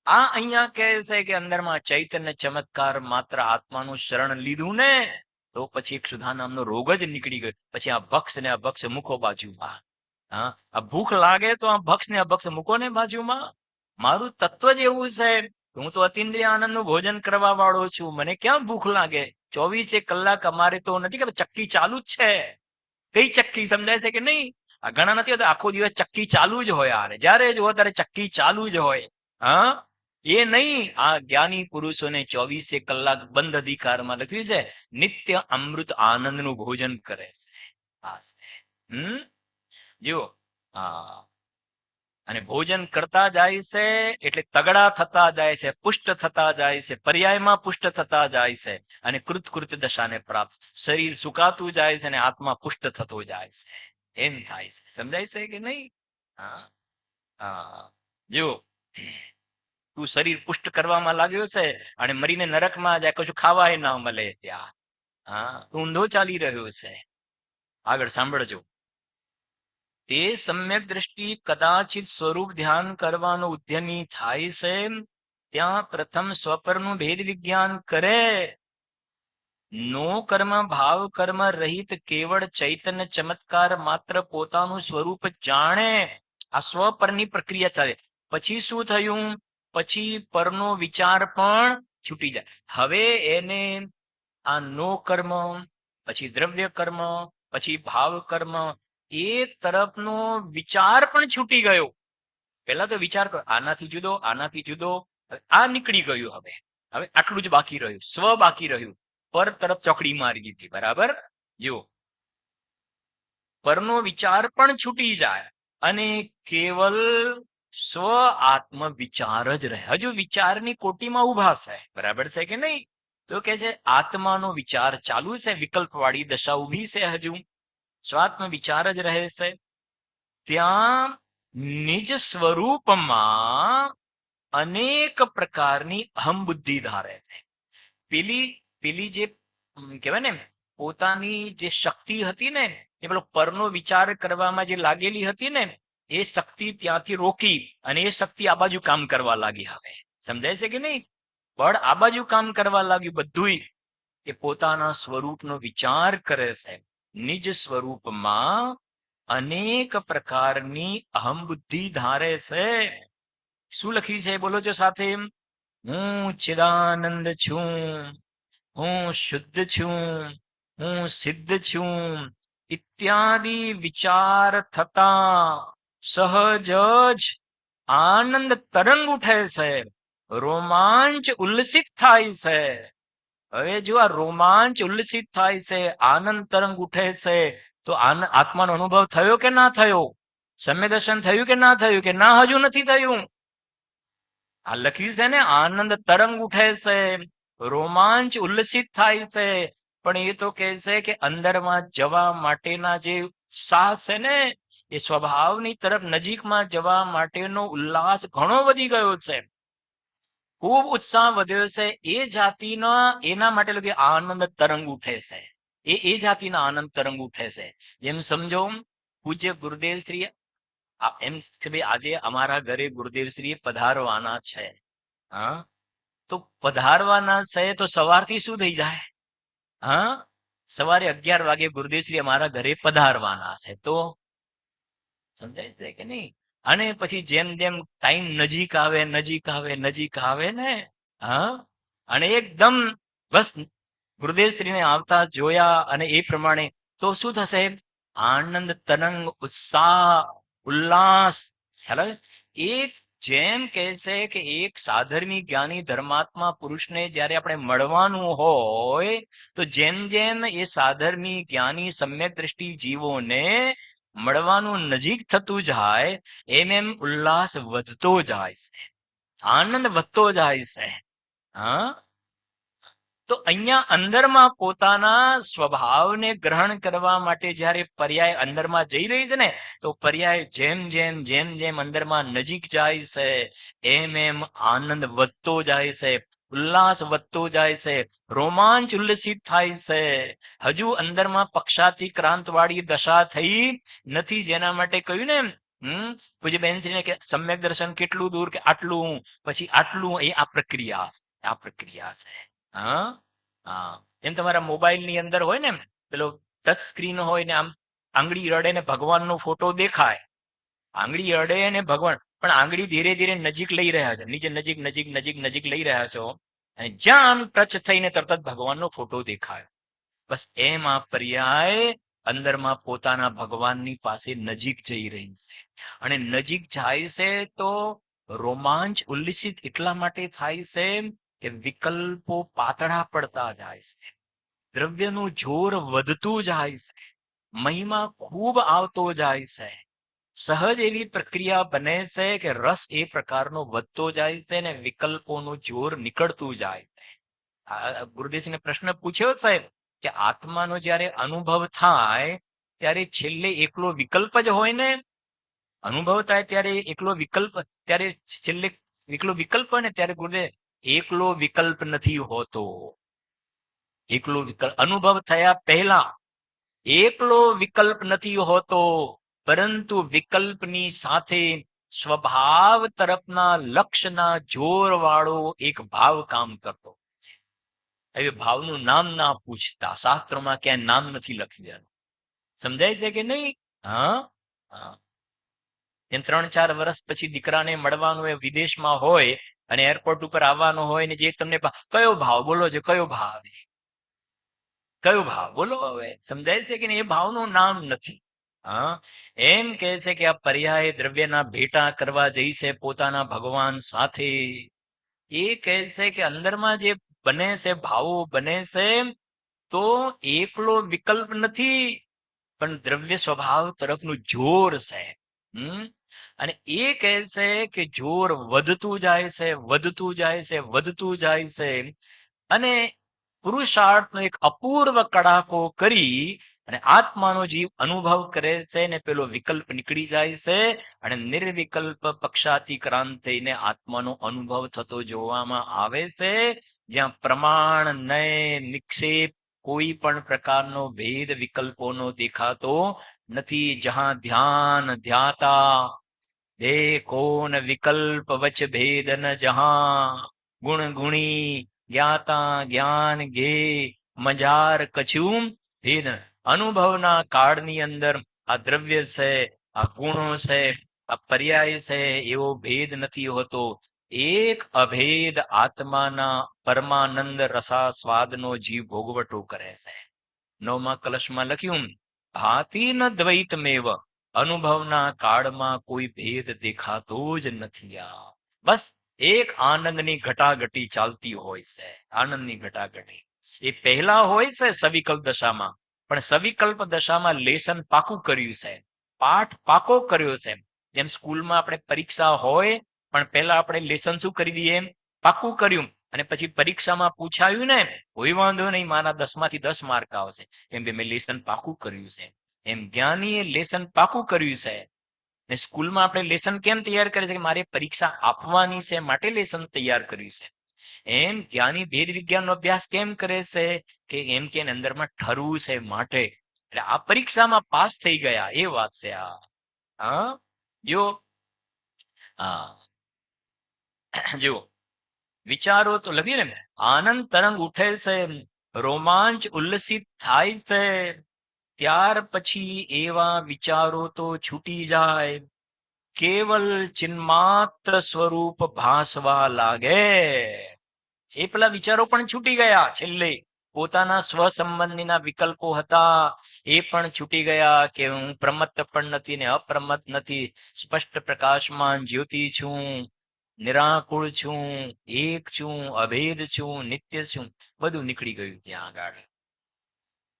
આ અહીંયા કહે છે કે અંદરમાં ચૈતન્ય ચમત્કાર માત્ર આત્માનું શરણ લીધું ને, તો પછી ક્ષુધા નામનો રોગ જ નીકળી ગયો. પછી આ ભક્ષ ને અભક્ષ મૂકો બાજુમાં. આ ભૂખ લાગે તો આ ભક્ષ ને અભક્ષ મૂકો ને બાજુમાં. મારું તત્વ જ એવું છે. હું તો અતિન્દ્રિય આનંદનું ભોજન કરવા વાળો છું. મને ક્યાં ભૂખ લાગે? 24 કલાક અમારે તો નથી કે ચક્કી ચાલુ જ છે. કઈ ચક્કી? સમજાય છે કે નહીં? આ ઘણા નથી હોતા આખો દિવસ ચક્કી ચાલુ જ હોય. જ્યારે જુઓ ત્યારે ચક્કી ચાલુ જ હોય. હા, એ નહીં. આ જ્ઞાની પુરુષોને 24 કલાક બંધ અધિકારમાં લખ્યું છે નિત્ય અમૃત આનંદનું ભોજન કરે છે. જુઓ, અને ભોજન કરતા જાય છે એટલે તગડા થતા જાય છે, પુષ્ટ થતા જાય છે, પર્યાયમાં પુષ્ટ થતા જાય છે અને કૃતકૃત્ય દશાને પ્રાપ્ત. શરીર સુકાતું જાય છે અને આત્મા પુષ્ટ થતો જાય છે. એમ થાય છે. સમજાય છે કે નહીં? જો તું શરીર પુષ્ટ કરવામાં લાગ્યો છે અને મરીને નરકમાં જાય, કશું ખાવાય ના મળે ત્યાં. તું ઊંધો ચાલી રહ્યો છે. આગળ સાંભળજો. તે સમ્યક દ્રષ્ટિ કદાચિત સ્વરૂપ ધ્યાન કરવાનો ઉદ્યમી થાય છે ત્યાં પ્રથમ સ્વપરનું ભેદ વિજ્ઞાન કરે. નો કર્મ ભાવ કર્મ રહિત કેવળ ચૈતન્ય ચમત્કાર માત્ર પોતાનું સ્વરૂપ જાણે. આ સ્વપરની પ્રક્રિયા ચાલે. પછી શું થયું? પછી પરનો વિચાર પણ છૂટી જાય. હવે એને આ નો કર્મ, પછી દ્રવ્ય કર્મ, પછી ભાવ કર્મ, એ તરફનો વિચાર પણ છૂટી ગયો. પહેલા તો વિચાર કરો આનાથી જુદો, આનાથી જુદો, આ નીકળી ગયું. હવે હવે આટલું જ બાકી રહ્યું, સ્વ બાકી રહ્યું. પર તરફ ચોકડી મારી દીધી. બરાબર? જો પરનો વિચાર પણ છૂટી જાય અને કેવલ સ્વ આત્મ વિચાર જ રહે. હજુ વિચારની કોટીમાં ઉભા છે. બરાબર છે કે નહીં? તો કે છે આત્માનો વિચાર ચાલુ છે, વિકલ્પ વાળી દશા ઉભી છે. હજુ સ્વાત્મ વિચાર જ રહે છે. ત્યાં નિજ સ્વરૂપમાં અનેક પ્રકારની અહમ બુદ્ધિ ધારે છે. પેલી જે કહેવાય ને પોતાની જે શક્તિ હતી ને, એ પેલો પરનો વિચાર કરવામાં જે લાગેલી હતી ને, એ શક્તિ ત્યાંથી રોકી અને એ શક્તિ આ બાજુ કામ કરવા લાગી. હવે સમજાય છે કે નહીં? બળ આ બાજુ કામ કરવા લાગ્યું. બધું એ પોતાના સ્વરૂપનો વિચાર કરે છે. નિજ સ્વરૂપમાં અનેક પ્રકારની અહમ બુદ્ધિ ધારે છે. શું લખ્યું છે બોલો છો સાથે? હું ચિદાનંદ છું, હું શુદ્ધ છું, હું સિદ્ધ છું ઇત્યાદિ વિચાર થતા સહજ જ આનંદ તરંગ ઉઠે છે, રોમાંચ ઉલ્લસિત થાય છે. હવે જો આ રોમાંચ ઉલ્લસિત થાય છે, આનંદ તરંગ ઉઠે છે, તો આત્માનો અનુભવ થયો કે ના થયો? સમ્ય દર્શન થયું કે ના થયું? કે ના હજુ નથી થયું? આ લખ્યું છે ને, આનંદ તરંગ ઉઠે છે, રોમાંચ ઉલ્લસિત થાય છે. પણ એ તો કહે છે કે અંદરમાં જવા માટેના જે ઉત્સાહ છે ને, એ સ્વભાવની તરફ નજીકમાં જવા માટેનો ઉલ્લાસ ઘણો વધી ગયો છે. ખૂબ ઉત્સાહ વધ્યો છે. એ જાતિના એના માટે લોકો આનંદ તરંગ ઉઠે છે. એ જાતિના આનંદ તરંગ ઉઠે છે. એમ સમજો પૂજ્ય ગુરુદેવ શ્રી એમ કે ભાઈ આજે અમારા ઘરે ગુરુદેવ શ્રી પધારવાના છે. હા, તો પધારવાના છે તો સવારથી શું થઈ જાય? હા, સવારે 11 વાગે ગુરુદેવ શ્રી અમારા ઘરે પધારવાના છે. તો સમજાય છે કે નહીં? અને પછી જેમ જેમ ટાઈમ નજીક આવે નજીક આવે ને, હા, અને એકદમ બસ ગુરુદેવ શ્રીને આવતા જોયા અને એ પ્રમાણે તો શું થશે? આનંદ તરંગ, ઉત્સાહ, ઉલ્લાસ. ખ્યાલ આવે? એક જેમ કહે છે કે એક સાધર્મી જ્ઞાની ધર્માત્મા પુરુષને જ્યારે આપણે મળવાનું હોય, તો જેમ જેમ એ સાધર્મી જ્ઞાની સમ્યક દ્રષ્ટિ જીવોને મળવાનું નજીક થતું જાય, એમ ઉલ્લાસ વધતો જાય છે, આનંદ વધતો જાય છે. હા, તો અહીંયા અંદરમાં પોતાના સ્વભાવને ગ્રહણ કરવા માટે જ્યારે પર્યાય અંદરમાં જઈ રહી છે ને, તો પર્યાય જેમ જેમ અંદરમાં નજીક જાય છે, એમ આનંદ વધતો જાય છે, ઉલ્લાસ વધતો જાય છે, રોમાંચ ઉલ્લસિત થાય છે. હજુ અંદરમાં પક્ષાતિક્રાંત વાળી દશા થઈ નથી, જેના માટે કહ્યું ને પૂજ્ય બેનશ્રીને કે સમ્યક દર્શન કેટલું દૂર, કે આટલું, પછી આટલું. એ આ પ્રક્રિયા છે. હા, હા. એમ તમારા મોબાઈલ ની અંદર હોય ને પેલો ટચ સ્ક્રીન હોય ને, આમ આંગળી રડે ને ભગવાનનો ફોટો દેખાય. આંગળી અડે ને ભગવાન, પણ આંગળી ધીરે ધીરે નજીક લઈ રહ્યા છે, નીચે નજીક લઈ રહ્યા છો, અને જ્યાં આમ ટચ થઈને તરત જ ભગવાનનો ફોટો દેખાય. બસ એમ આ પર્યાય અંદરમાં પોતાના ભગવાનની પાસે નજીક જઈ રહી છે. અને નજીક જાય છે તો રોમાંચ ઉલ્લસિત એટલા માટે થાય છે કે વિકલ્પો પાતળા પડતા જાય છે, દ્રવ્યનું જોર વધતું જાય છે, મહિમા ખૂબ આવતો જાય છે. સહજ એવી પ્રક્રિયા બને છે કે રસ એ પ્રકારનો વધતો જાય છે ને વિકલ્પોનું જોર નીકળતું જાય છે. ગુરુદેવજીને પ્રશ્ન પૂછ્યો સાહેબ કે આત્માનો જ્યારે અનુભવ થાય ત્યારે છેલ્લે એકલો વિકલ્પ જ હોય ને? અનુભવ થાય ત્યારે એકલો વિકલ્પ, ત્યારે છેલ્લે એકલો વિકલ્પ હોય ને, ત્યારે ગુરુદેવ એકલો વિકલ્પ નથી હોતો. એકલો વિકલ્પ અનુભવ થયા પહેલા એકલો વિકલ્પ નથી હોતો, પરંતુ વિકલ્પની સાથે સ્વભાવ તરફના લક્ષ્યના જોર વાળો એક ભાવ કામ કરતો. હવે ભાવનું નામ ના પૂછતા, શાસ્ત્રોમાં ક્યાંય નામ નથી લખ્યું. સમજાય છે કે નહીં? હા, એમ 3-4 વર્ષ પછી દીકરાને મળવાનું એ વિદેશમાં હોય અને એરપોર્ટ ઉપર આવવાનો હોય ને, જે તમને કયો ભાવ બોલો છે, કયો ભાવ બોલો? હવે સમજાય છે કે એ ભાવનું નામ નથી. હા, એમ કે છે કે આ પર્યાય દ્રવ્યના ભેટા કરવા જઈશે પોતાના ભગવાન સાથે. એ કહે છે કે અંદરમાં જે બને છે, ભાવો બને છે, તો એકલો વિકલ્પ નથી, પણ દ્રવ્ય સ્વભાવ તરફનું જોર છે. અને એ કહે છે કે જોર વધતું જાય છે, અને પુરુષાર્થનો એક અપૂર્વ કડાકો કરી અને આત્માનો જીવ અનુભવ કરે છે ને પેલો વિકલ્પ નીકળી જાય છે, અને નિર્વિકલ્પ પક્ષાતિક્રાંત થઈને આત્માનો અનુભવ થતો જોવામાં આવે છે, જ્યાં પ્રમાણ, નય, નિક્ષેપ, કોઈ પણ પ્રકારનો ભેદ વિકલ્પોનો દેખાતો નથી. જહાં ધ્યાન ધ્યાતા देखो न विकल्प वच भेद न जहां गुण गुणी ज्ञाता જ્ઞાન ગે મજાર કછું ભેદ અનુભવના કાળની અંદર આ દ્રવ્ય છે, આ ગુણો છે, આ પર્યાય છે, એવો ભેદ નથી હોતો. એક અભેદ આત્માના પરમાનંદ રસા સ્વાદનો જીવ ભોગવટો કરે છે. નવમા કલશમાં લખ્યું ભાતિ ન દ્વૈતમેવ, અનુભવના કાળમાં કોઈ ભેદ દેખાતો જ નથી. આ બસ એક આનંદની ઘટાઘટી ચાલતી હોય છે, આનંદની ઘટાઘટી. એ પહેલા હોય છે સવિકલ્પ દશામાં, પણ સવિકલ્પ દશામાં લેસન પાકું કર્યું છે, પાઠ પાકો કર્યો છે. જેમ સ્કૂલમાં આપણે પરીક્ષા હોય પણ પહેલા આપણે લેસન શું કરી દઈએ, પાકું કર્યું, અને પછી પરીક્ષામાં પૂછાયું ને કોઈ વાંધો નહીં, મારા 10માંથી 10 માર્ક આવશે, કેમ કે મેં લેસન પાકું કર્યું છે. એમ જ્ઞાનીએ લેસન પાકું કર્યું છે. ને સ્કૂલમાં આપણે લેસન કેમ તૈયાર કરે છે કે મારે પરીક્ષા આપવાની છે માટે લેસન તૈયાર કર્યું છે. એમ જ્ઞાની ભેદ વિજ્ઞાનનો અભ્યાસ કેમ કરે છે કે એમ કે અંદરમાં ઠરવું છે માટે. એટલે આ પરીક્ષામાં પાસ થઈ ગયા એ વાત છે આ. હા જો જો વિચારો તો લખ્યું ને, આનંદ તરંગ ઉઠે છે, રોમાંચ ઉલ્લસિત થાય છે, ત્યાર પછી એવા વિચારો તો છૂટી જાય, કેવલ ચિન્માત્ર સ્વરૂપ ભાસવા લાગે. એ પેલા વિચારો પણ છૂટી ગયા. છેલ્લે પોતાના સ્વ સંબંધીના વિકલ્પો હતા એ પણ છૂટી ગયા, કે હું પ્રમત્ત પણ નથી ને અપ્રમત્ત નથી, સ્પષ્ટ પ્રકાશમાં જ્યોતિ છું, નિરાકુળ છું, એક છું, અભેદ છું, નિત્ય છું, બધું નીકળી ગયું ત્યાં આગળ.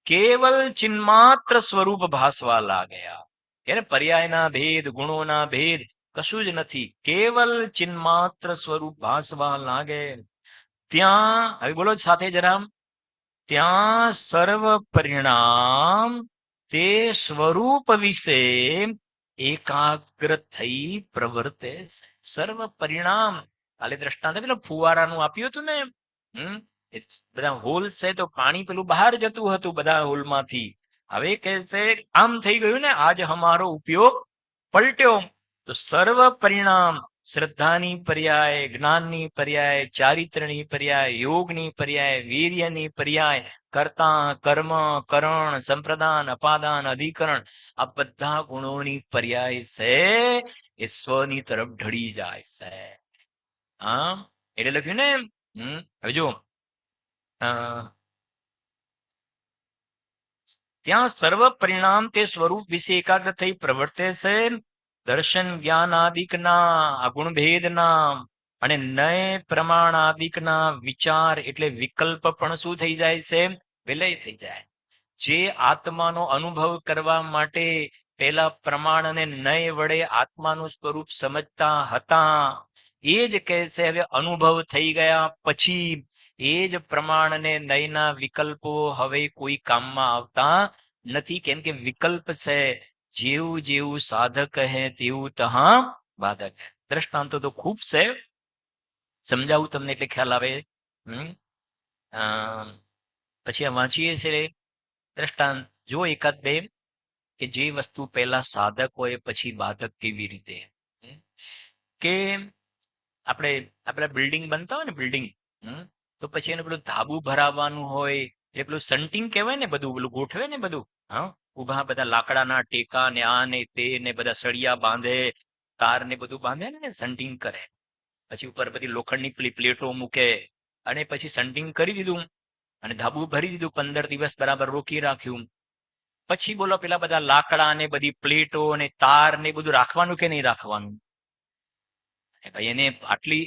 કેવલ ચિન્માત્ર સ્વરૂપ ભાસવા લાગ્યા. એને પર્યાયના ભેદ, ગુણોના ભેદ કશું જ નથી, કેવલ ચિન્માત્ર સ્વરૂપ ભાસવા લાગે. ત્યાં હવે બોલો સાથે જરા, ત્યાં સર્વ પરિણામ તે સ્વરૂપ વિશે એકાગ્ર થઈ પ્રવર્તે. સર્વ પરિણામ કાલે દ્રષ્ટાંત પેલું ફુવારાનું આપ્યું હતું ને, બધા હોલ છે તો પાણી પેલું બહાર જતું હતું બધા હોલમાંથી. હવે કે છે આમ થઈ ગયું ને, આજ હમારો ઉપયોગ પલટ્યો. તો સર્વ પરિણામ શ્રદ્ધાની પર્યાય, જ્ઞાનની પર્યાય, ચારિત્રની પર્યાય, યોગની પર્યાય, વીર્યની પર્યાય, કર્તા, કર્મ, કરણ, સંપ્રદાન, અપાદાન, અધિકરણ, આ બધા ગુણોની પર્યાય છે એ સ્વની તરફ ઢળી જાય છે. હા એટલે લખ્યું ને, હવે જો ત્યાં સર્વ પરિણામ તે સ્વરૂપ વિશે એકાગ્ર થઈ પ્રવર્તે છે. દર્શન જ્ઞાનાદિકના ગુણભેદના અને નય પ્રમાણાદિકના વિચાર એટલે વિકલ્પ પણ શું થઈ જાય છે, વિલય થઈ જાય. જે આત્માનો અનુભવ કરવા માટે પેલા પ્રમાણ અને નય વડે આત્માનું સ્વરૂપ સમજતા હતા, એ જ કહે છે હવે અનુભવ થઈ ગયા પછી એ જ પ્રમાણ અને નયના વિકલ્પો હવે કોઈ કામમાં આવતા નથી. કેમ કે વિકલ્પ છે, જેવું જેવું સાધક હે તેવું તહા બાધક. દ્રષ્ટાંતો તો ખૂબ છે, સમજાવું તમને એટલે ખ્યાલ આવે. પછી આ વાંચીએ છીએ દ્રષ્ટાંત જો એકાદ બે, કે જે વસ્તુ પહેલા સાધક હોય પછી બાધક કેવી રીતે. કે આપણે બિલ્ડિંગ બનતા હોય ને, બિલ્ડિંગ, તો પછી એને પેલું ધાબુ ભરાવવાનું હોય, એટલે પેલું સન્ટિંગ કહેવાય ને, બધું પેલું ગોઠવે ને બધું. ઉભા બધા લાકડાના ટેકા ને આ ને તે ને બધા સળિયા બાંધે, તાર ને બધું બાંધે ને સન્ટિંગ કરે. પછી ઉપર બધી લોખંડની પ્લેટો મૂકે અને પછી સન્ટિંગ કરી દીધું અને ધાબુ ભરી દીધું. 15 દિવસ બરાબર રોકી રાખ્યું. પછી બોલો પેલા બધા લાકડા ને બધી પ્લેટો અને તાર ને બધું રાખવાનું કે નહીં રાખવાનું? ભાઈ એને આટલી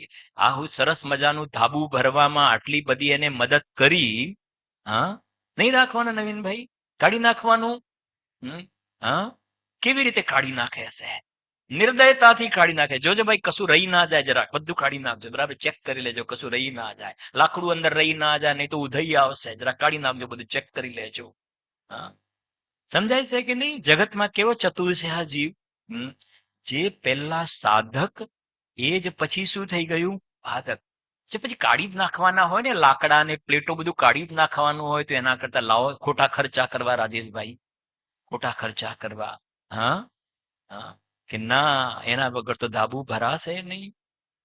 હું સરસ મજાનું ધાબુ ભરવામાં આટલી બધી એને મદદ કરી, નહીં રાખવાના નવીનભાઈ? કાઢી નાખવાનું. કેવી રીતે કાઢી નાખે છે? નિર્દયતાથી કાઢી નાખે. જોજો ભાઈ કશું રહી ના જાય, જરાક બધું કાઢી નાખજો, બરાબર ચેક કરી લેજો કશું રહી ના જાય, લાકડું અંદર રહી ના જાય, નહીં તો ઉધઈ આવશે, જરા કાઢી નાખજો, બધું ચેક કરી લેજો. સમજાય છે કે નહીં? જગતમાં કેવો ચતુર છે આ જીવ. જે પહેલા સાધક એ જ પછી શું થઈ ગયું, બાધક. જે પછી કાઢી જ નાખવાના હોય ને લાકડા ને પ્લેટો બધું કાઢી જ નાખવાનું હોય, તો એના કરતા લાવો ખોટા ખર્ચા કરવા રાજેશભાઈ, ખોટા ખર્ચા કરવા. કે ના, એના વગર તો ધાબુ ભરાશે નહીં.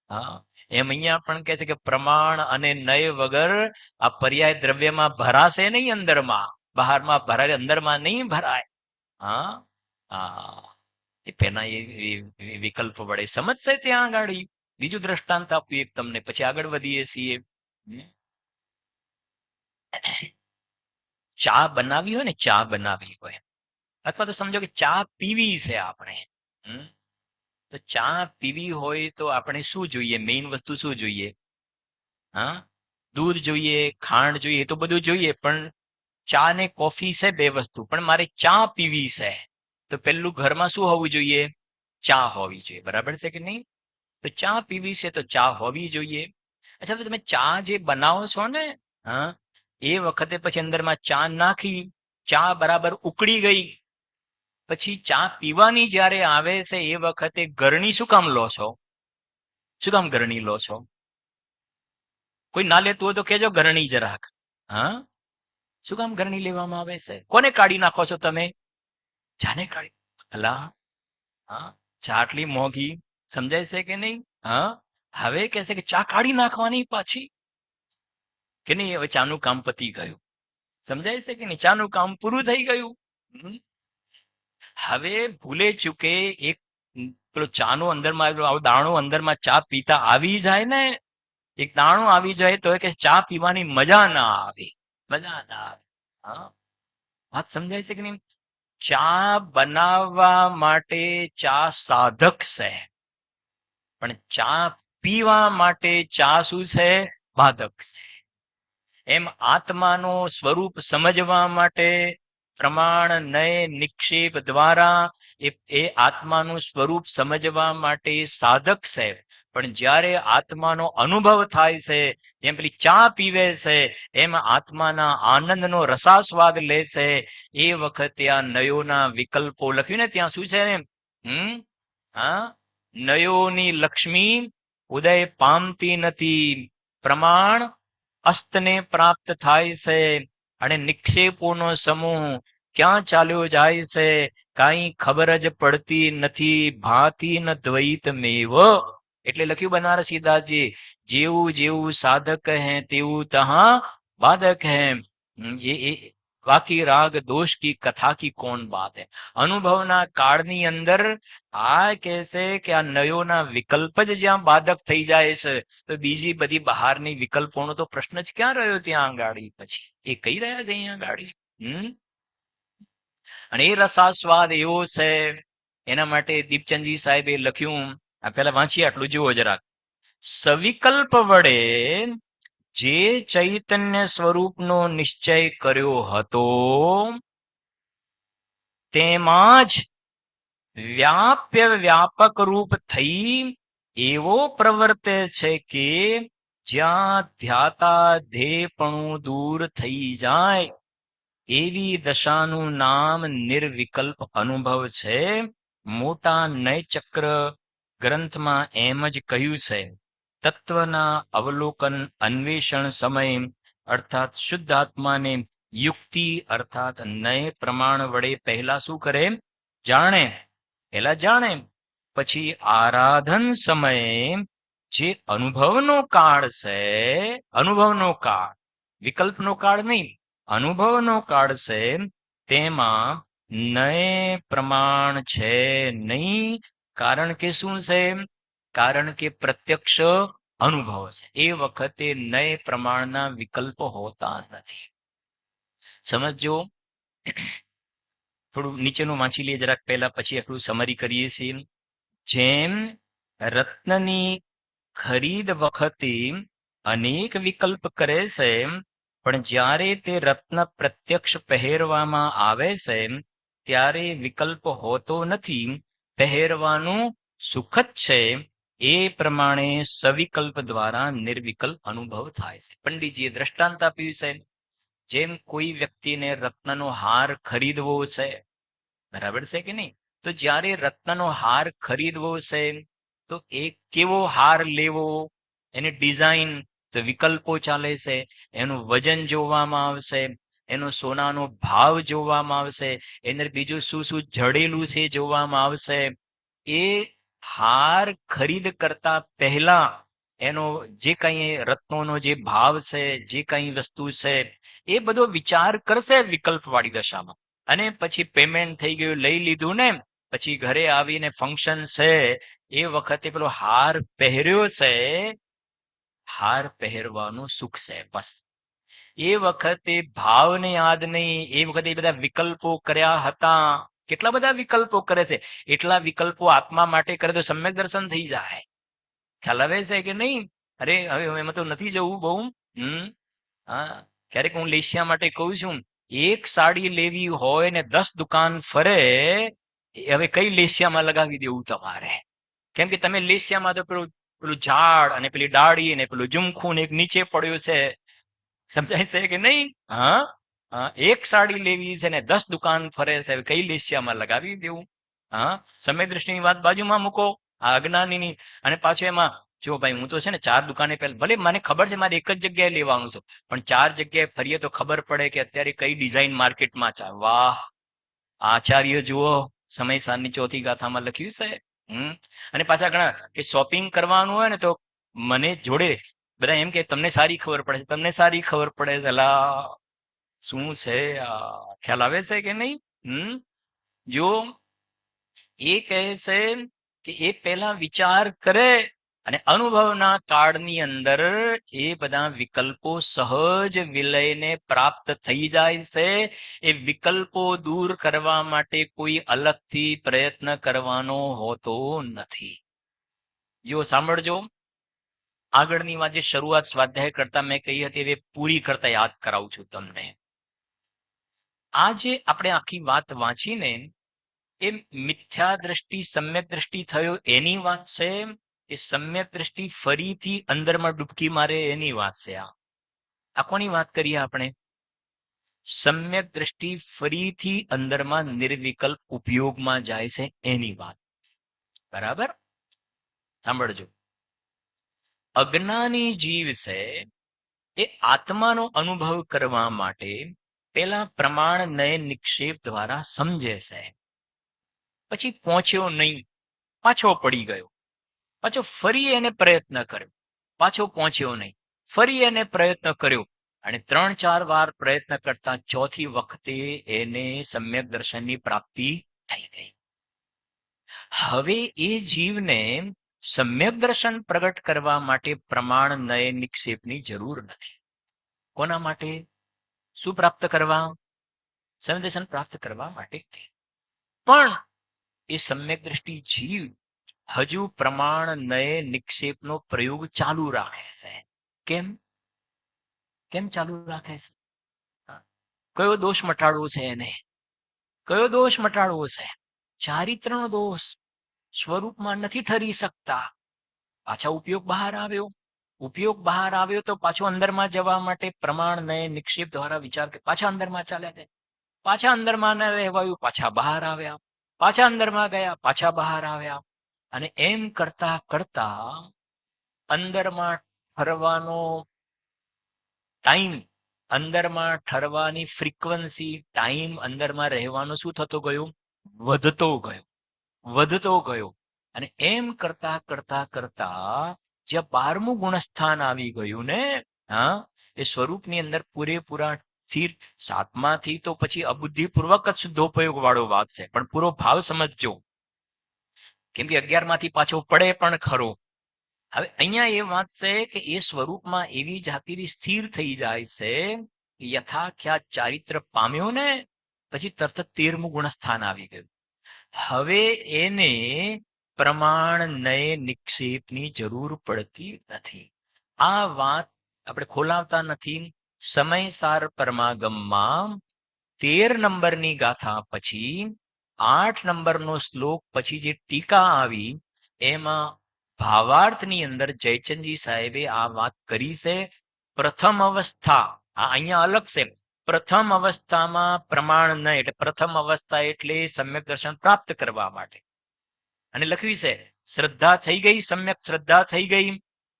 હા, એમ અહીંયા પણ કહે છે કે પ્રમાણ અને નય વગર આ પર્યાય દ્રવ્યમાં ભરાશે નહીં, અંદરમાં બહારમાં ભરાય, અંદરમાં નહીં ભરાય. હા હા, એ પેલા એ વિકલ્પ વડે સમજશે ત્યાં આગળ. બીજું દ્રષ્ટાંત આપ્યું એક તમને, પછી આગળ વધીએ છીએ. ચા બનાવી હોય ને, ચા બનાવી હોય, અથવા તો સમજો કે ચા પીવી છે આપણે. તો ચા પીવી હોય તો આપણે શું જોઈએ? મેઇન વસ્તુ શું જોઈએ? હા, દૂધ જોઈએ, ખાંડ જોઈએ, તો બધું જોઈએ. પણ ચા ને કોફી છે બે વસ્તુ, પણ મારે ચા પીવી છે તો પેલું ઘરમાં શું હોવું જોઈએ? ચા હોવી જોઈએ. બરાબર છે કે નહીં? તો ચા પીવી છે તો ચા હોવી જોઈએ. અચ્છા, તો તમે ચા જે બનાવો છો ને, હા, એ વખતે પછી અંદરમાં ચા નાખી, ચા બરાબર ઉકળી ગઈ, પછી ચા પીવાની જ્યારે આવે છે એ વખતે ગરણી શું કામ લો છો? શું કામ ગરણી લો છો? કોઈ ના લેતું હોય તો કેજો ગરણી જરાક. હા, શું કામ ગરણી લેવામાં આવે છે? કોને કાઢી નાખો છો તમે? ચાને કાઢી. અલા, હા, ચા આટલી મોંઘી, સમજાય છે કે નહીં? હા, હવે કે છે કે ચા કાઢી નાખવાની પાછી કે નહીં? હવે ચાનું કામ પતી ગયું. સમજાય છે કે નહીં? ચાનું કામ પૂરું થઈ ગયું. હવે ભૂલે ચૂકે એક પેલો ચાનો અંદરમાં આવો દાણો અંદરમાં ચા પીતા આવી જાય ને, એક દાણો આવી જાય તો કે ચા પીવાની મજા ના આવે, મજા ના આવે. હા, વાત સમજાય છે કે નહીં? ચા બનાવવા માટે ચા સાધક છે, પણ ચા પીવા માટે ચા શું છે? બાધક છે. એમ આત્માનો સ્વરૂપ સમજવા માટે પ્રમાણ નય નિક્ષેપ દ્વારા એ આત્માનું સ્વરૂપ સમજવા માટે સાધક છે. પણ જ્યારે આત્માનો અનુભવ થાય છે, જેમ પેલી ચા પીવે છે, એમ આત્માના આનંદનો રસાસ્વાદ લે છે, એ વખતે આ નયોના વિકલ્પો લખ્યું ને ત્યાં શું છે? હા, નયોની લક્ષ્મી ઉદય પામતી નથી, પ્રમાણ અસ્તને પ્રાપ્ત થાય છે, અને નિક્ષેપોનો સમૂહ ક્યાં ચાલ્યો જાય છે કાંઈ ખબર જ પડતી નથી, ભાતી ન દ્વૈત મેવ. એટલે લખ્યું બનારસીદાસજી, જેવું જેવું સાધક હે તેવું તહા બાધક હે. એ બાકી રાગ દોષ કી કથા કી કોણ બાત હે. અનુભવના કાળની અંદર આ કહે છે કે આ નયોના વિકલ્પ જ જ્યાં બાધક થઈ જાય છે, તો બીજી બધી બહારની વિકલ્પોનો તો પ્રશ્ન જ ક્યાં રહ્યો ત્યાં આગાડી? પછી એ કહી રહ્યા છે અહીંયા આગાડી. અને એ રસાસ્વાદ એવો છે, એના માટે દીપચંદજી સાહેબે લખ્યું, આ પેલા વાંચીએ આટલું જુઓ જરાક. સવિકલ્પ વડે જે ચૈતન્ય સ્વરૂપનો નિશ્ચય કર્યો હતો, તેમાં જ વ્યાપ્ય વ્યાપક રૂપ થઈ એવો પ્રવર્તે છે કે જ્યાં ધ્યાતા ધેયપણું દૂર થઈ જાય એવી દશાનું નામ નિર્વિકલ્પ અનુભવ છે. મોટા નયચક્ર ગ્રંથમાં એમ જ કહ્યું છે. તત્વના અવલોકન અન્વેષણ સમય અર્થાત શુદ્ધ આત્માને યુક્તિ અર્થાત નય પ્રમાણ વડે પહેલા શું કરે? જાણે. પહેલા જાણે, પછી આરાધન સમયે જે અનુભવનો કાળ છે, અનુભવનો કાળ, વિકલ્પનો કાળ નહીં, અનુભવનો કાળ છે, તેમાં નય પ્રમાણ છે નહીં. કારણ કે શું છે? કારણ કે પ્રત્યક્ષ અનુભવ છે. એ વખતે નય પ્રમાણના વિકલ્પો હોતા નથી. સમજો, થોડું નીચેનું વાંચી લઈએ જરાક પહેલા, પછી આટલું સમરી કરીએ છીએ. જેમ રત્નની ખરીદ વખતે અનેક વિકલ્પ કરે છે, પણ જ્યારે તે રત્ન પ્રત્યક્ષ પહેરવામાં આવે છે ત્યારે વિકલ્પ હોતો નથી, પહેરવાનું સુખ જ છે. એ પ્રમાણે સવિકલ્પ દ્વારા નિર્વિકલ્પ અનુભવ થાય છે. પંડિતજીએ દ્રષ્ટાંત આપ્યું છે, જેમ કોઈ વ્યક્તિને રત્નનો હાર ખરીદવો છે, બરાબર છે કે નહીં? તો જ્યારે રત્નનો હાર ખરીદવો છે તો એક કેવો હાર લેવો, એની ડિઝાઇન, તો વિકલ્પો ચાલે છે. એનું વજન જોવામાં આવશે, એનો સોનાનો ભાવ જોવામાં આવશે, એને બીજું શું શું જડેલું છે જોવામાં આવશે. એ હાર ખરીદ કરતા પહેલા એનો જે કઈ રત્નોનો જે ભાવ છે, જે કઈ વસ્તુ છે, એ બધો વિચાર કરશે વિકલ્પ વાળી દશામાં. અને પછી પેમેન્ટ થઈ ગયું, લઈ લીધું ને, પછી ઘરે આવીને ફંક્શન છે, એ વખતે પેલો હાર પહેર્યો છે, હાર પહેરવાનું સુખ છે બસ. એ વખતે ભાવને યાદ નહીં, એ વખતે બધા વિકલ્પો કર્યા હતા. કેટલા બધા વિકલ્પો કરે છે, એટલા વિકલ્પો આત્મા માટે કરે તો સમ્યક દર્શન થઈ જાય. ખ્યાલ આવે છે કે નહીં? અરે હવે એમાં તો નથી જવું બહુ. હા, ક્યારેક હું લેશિયા માટે કહું છું, એક સાડી લેવી હોય ને 10 દુકાન ફરે, હવે કઈ લેશિયામાં લગાવી દેવું તમારે? કેમ કે તમે લેશિયામાં તો પેલું પેલું ઝાડ અને પેલી ડાળી ને પેલું ઝુમખું ને એક નીચે પડ્યું છે. સમજાય છે કે નહીં? હા, એક સાડી લેવી છે ને 10 દુકાન ફરે છે, કઈ લેશિયામાં લગાવી દેવું? હા, સમય દ્રષ્ટિની વાત બાજુમાં મૂકો, આ અજ્ઞાનીની. અને પાછું એમાં જો ભાઈ, હું તો છે ને 4 દુકાને પહેલા, ભલે મને ખબર છે મારે એક જ જગ્યાએ લેવાનું છે, પણ 4 જગ્યાએ ફરીએ તો ખબર પડે કે અત્યારે કઈ ડિઝાઇન માર્કેટમાં ચાલે. વાહ, આચાર્ય જુઓ, સમય સારની ચોથી ગાથામાં લખ્યું છે. અને પાછા ઘણા કે શોપિંગ કરવાનું હોય ને તો મને જોડે બધા એમ કે તમને સારી ખબર પડે છે, તમને સારી ખબર પડે છે. અલા, શું છે આ? ખ્યાલ આવે છે કે નહીં? જો એ કહે છે કે એ પહેલા વિચાર કરે અને અનુભવના કાળની અંદર એ બધા વિકલ્પો સહજ વિલયને પ્રાપ્ત થઈ જાય છે. એ વિકલ્પો દૂર કરવા માટે કોઈ અલગથી પ્રયત્ન કરવાનો હોતો નથી. જો સાંભળજો, આગળની વાત જે શરૂઆત સ્વાધ્યાય કરતા મેં કહી હતી, એ પૂરી કરતા યાદ કરાવું છું તમને. આ જે આપણે આખી વાત વાંચીને એ મિથ્યા દ્રષ્ટિ સમ્યક દ્રષ્ટિ થયો એની વાત છે, એ સમ્યક દ્રષ્ટિ ફરીથી અંદરમાં ડૂબકી મારે એની વાત છે. આ કોની વાત કરીએ આપણે? સમ્યક દ્રષ્ટિ ફરીથી અંદરમાં નિર્વિકલ્પ ઉપયોગમાં જાય છે એની વાત. બરાબર? સાંભળજો, અજ્ઞાની જીવ છે એ આત્માનો અનુભવ કરવા માટે પેલા પ્રમાણ નય નિક્ષેપ દ્વારા સમજે છે, પછી પહોંચ્યો નહીં, પાછો પડી ગયો, પાછો ફરી એને પ્રયત્ન કર્યો, પાછો પહોંચ્યો નહીં, ફરી એને પ્રયત્ન કર્યો, અને 3-4 વાર પ્રયત્ન કરતા ચોથી વખતે એને સમ્યક દર્શનની પ્રાપ્તિ થઈ ગઈ. હવે એ જીવને સમ્યક દર્શન પ્રગટ કરવા માટે પ્રમાણ નય નિક્ષેપની જરૂર નથી. કોના માટે? શું પ્રાપ્ત કરવા? સમ્યક દર્શન પ્રાપ્ત કરવા માટે. પણ એ સમ્યક દ્રષ્ટિ જીવ હજુ પ્રમાણ નય નિક્ષેપનો પ્રયોગ ચાલુ રાખે છે. કેમ? કેમ ચાલુ રાખે છે? કયો દોષ મટાડવો છે એને? કયો દોષ મટાડવો છે? ચારિત્રનો દોષ. સ્વરૂપમાં નથી ઠરી શકતા. પાછા ઉપયોગ બહાર આવ્યો. ઉપયોગ બહાર આવ્યો તો પાછો અંદરમાં જવા માટે પ્રમાણ નય નિક્ષેપ દ્વારા વિચાર કે પાછા અંદરમાં ચાલ્યા છે. પાછા અંદરમાં ન રહેવાયું, પાછા બહાર આવ્યા. પાછા અંદરમાં ગયા, પાછા બહાર આવ્યા. અને એમ કરતા કરતા અંદરમાં ઠરવાનો ટાઈમ, અંદરમાં ઠરવાની ફ્રીક્વન્સી, ટાઈમ અંદરમાં રહેવાનો શું થતો ગયો? વધતો ગયો, વધતો ગયો. અને એમ કરતા કરતા કરતા જ્યાં 12મું ગુણસ્થાન આવી ગયું ને, એ સ્વરૂપની અંદર પૂરેપૂરા સ્થિર. 7માથી તો પછી અબુદ્ધિપૂર્વક જ શુદ્ધોપયોગ વાળો વાત છે, પણ પૂરો ભાવ સમજજો, કેમ કે 11માંથી પાછો પડે પણ ખરો. હવે અહીંયા એ વાત છે કે એ સ્વરૂપમાં એવી જાતિથી સ્થિર થઈ જાય છે, યથાખ્યાત ચારિત્ર પામ્યો ને પછી તરત 13મું ગુણસ્થાન આવી ગયું. હવે એને પ્રમાણ નય નિક્ષેપની જરૂર પડતી નથી. આ વાત આપણે ખોલાવતા નથી. સમયસાર પરમાગમમાં 13 નંબરની ગાથા પછી 8 નંબરનો શ્લોક પછી જે ટીકા આવી એમાં ભાવાર્થની અંદર જયચંદજી સાહેબે આ વાત કરી છે. પ્રથમ અવસ્થા આ અહીંયા અલગ છે. પ્રથમ અવસ્થામાં પ્રમાણ નય એટલે પ્રથમ અવસ્થા એટલે સમ્યક દર્શન પ્રાપ્ત કરવા માટે. અને લખ્યું છે શ્રદ્ધા થઈ ગઈ, સમ્યક શ્રદ્ધા થઈ ગઈ,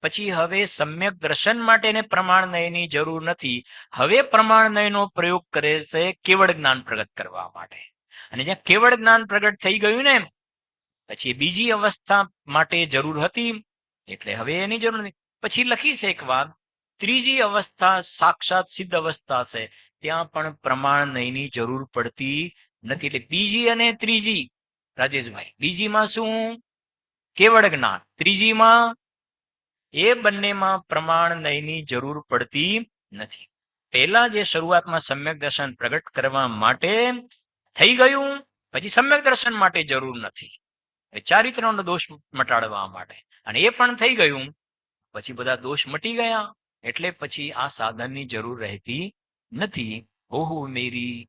પછી હવે સમ્યક દર્શન માટે પ્રમાણ નયની જરૂર નથી. હવે પ્રમાણ નયનો પ્રયોગ કરે છે કેવળ જ્ઞાન પ્રગટ કરવા માટે. અને જ્યાં કેવળ જ્ઞાન પ્રગટ થઈ ગયું ને, પછી બીજી અવસ્થા માટે જરૂર હતી એટલે હવે એની જરૂર નથી. પછી લખીશ એક વાત, ત્રીજી અવસ્થા સાક્ષાત સિદ્ધ અવસ્થા છે, ત્યાં પણ પ્રમાણ નહીંની જરૂર પડતી નથી. એટલે બીજી અને ત્રીજી, રાજેશભાઈ, બીજીમાં શું? કેવળ જ્ઞાન. ત્રીજીમાં એ બંનેમાં પ્રમાણ નહીંની જરૂર પડતી નથી. પહેલા જે શરૂઆતમાં સમ્યક દર્શન પ્રગટ કરવા માટે થઈ ગયું, પછી સમ્યક દર્શન માટે જરૂર નથી, ચારિત્રનો દોષ મટાડવા માટે, અને એ પણ થઈ ગયું, પછી બધા દોષ મટી ગયા, એટલે પછી આ સાધનની જરૂર રહેતી નથી. ઓહુ મેરી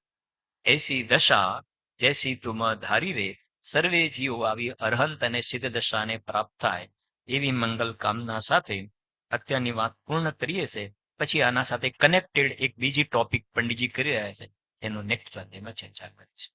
એસી દશા જૈસી તુમ ધારી રે, સર્વે જીવો આવી અરહંત અને સિદ્ધ દશાને પ્રાપ્ત થાય, એવી મંગલ કામના સાથે અત્યારની વાત પૂર્ણ કરીએ છે. પછી આના સાથે કનેક્ટેડ એક બીજી ટોપિક પંડિતજી કરી રહ્યા છે, એનો નેક્સ્ટ સ્વાધ્યાયમાં ચર્ચા કરીશું.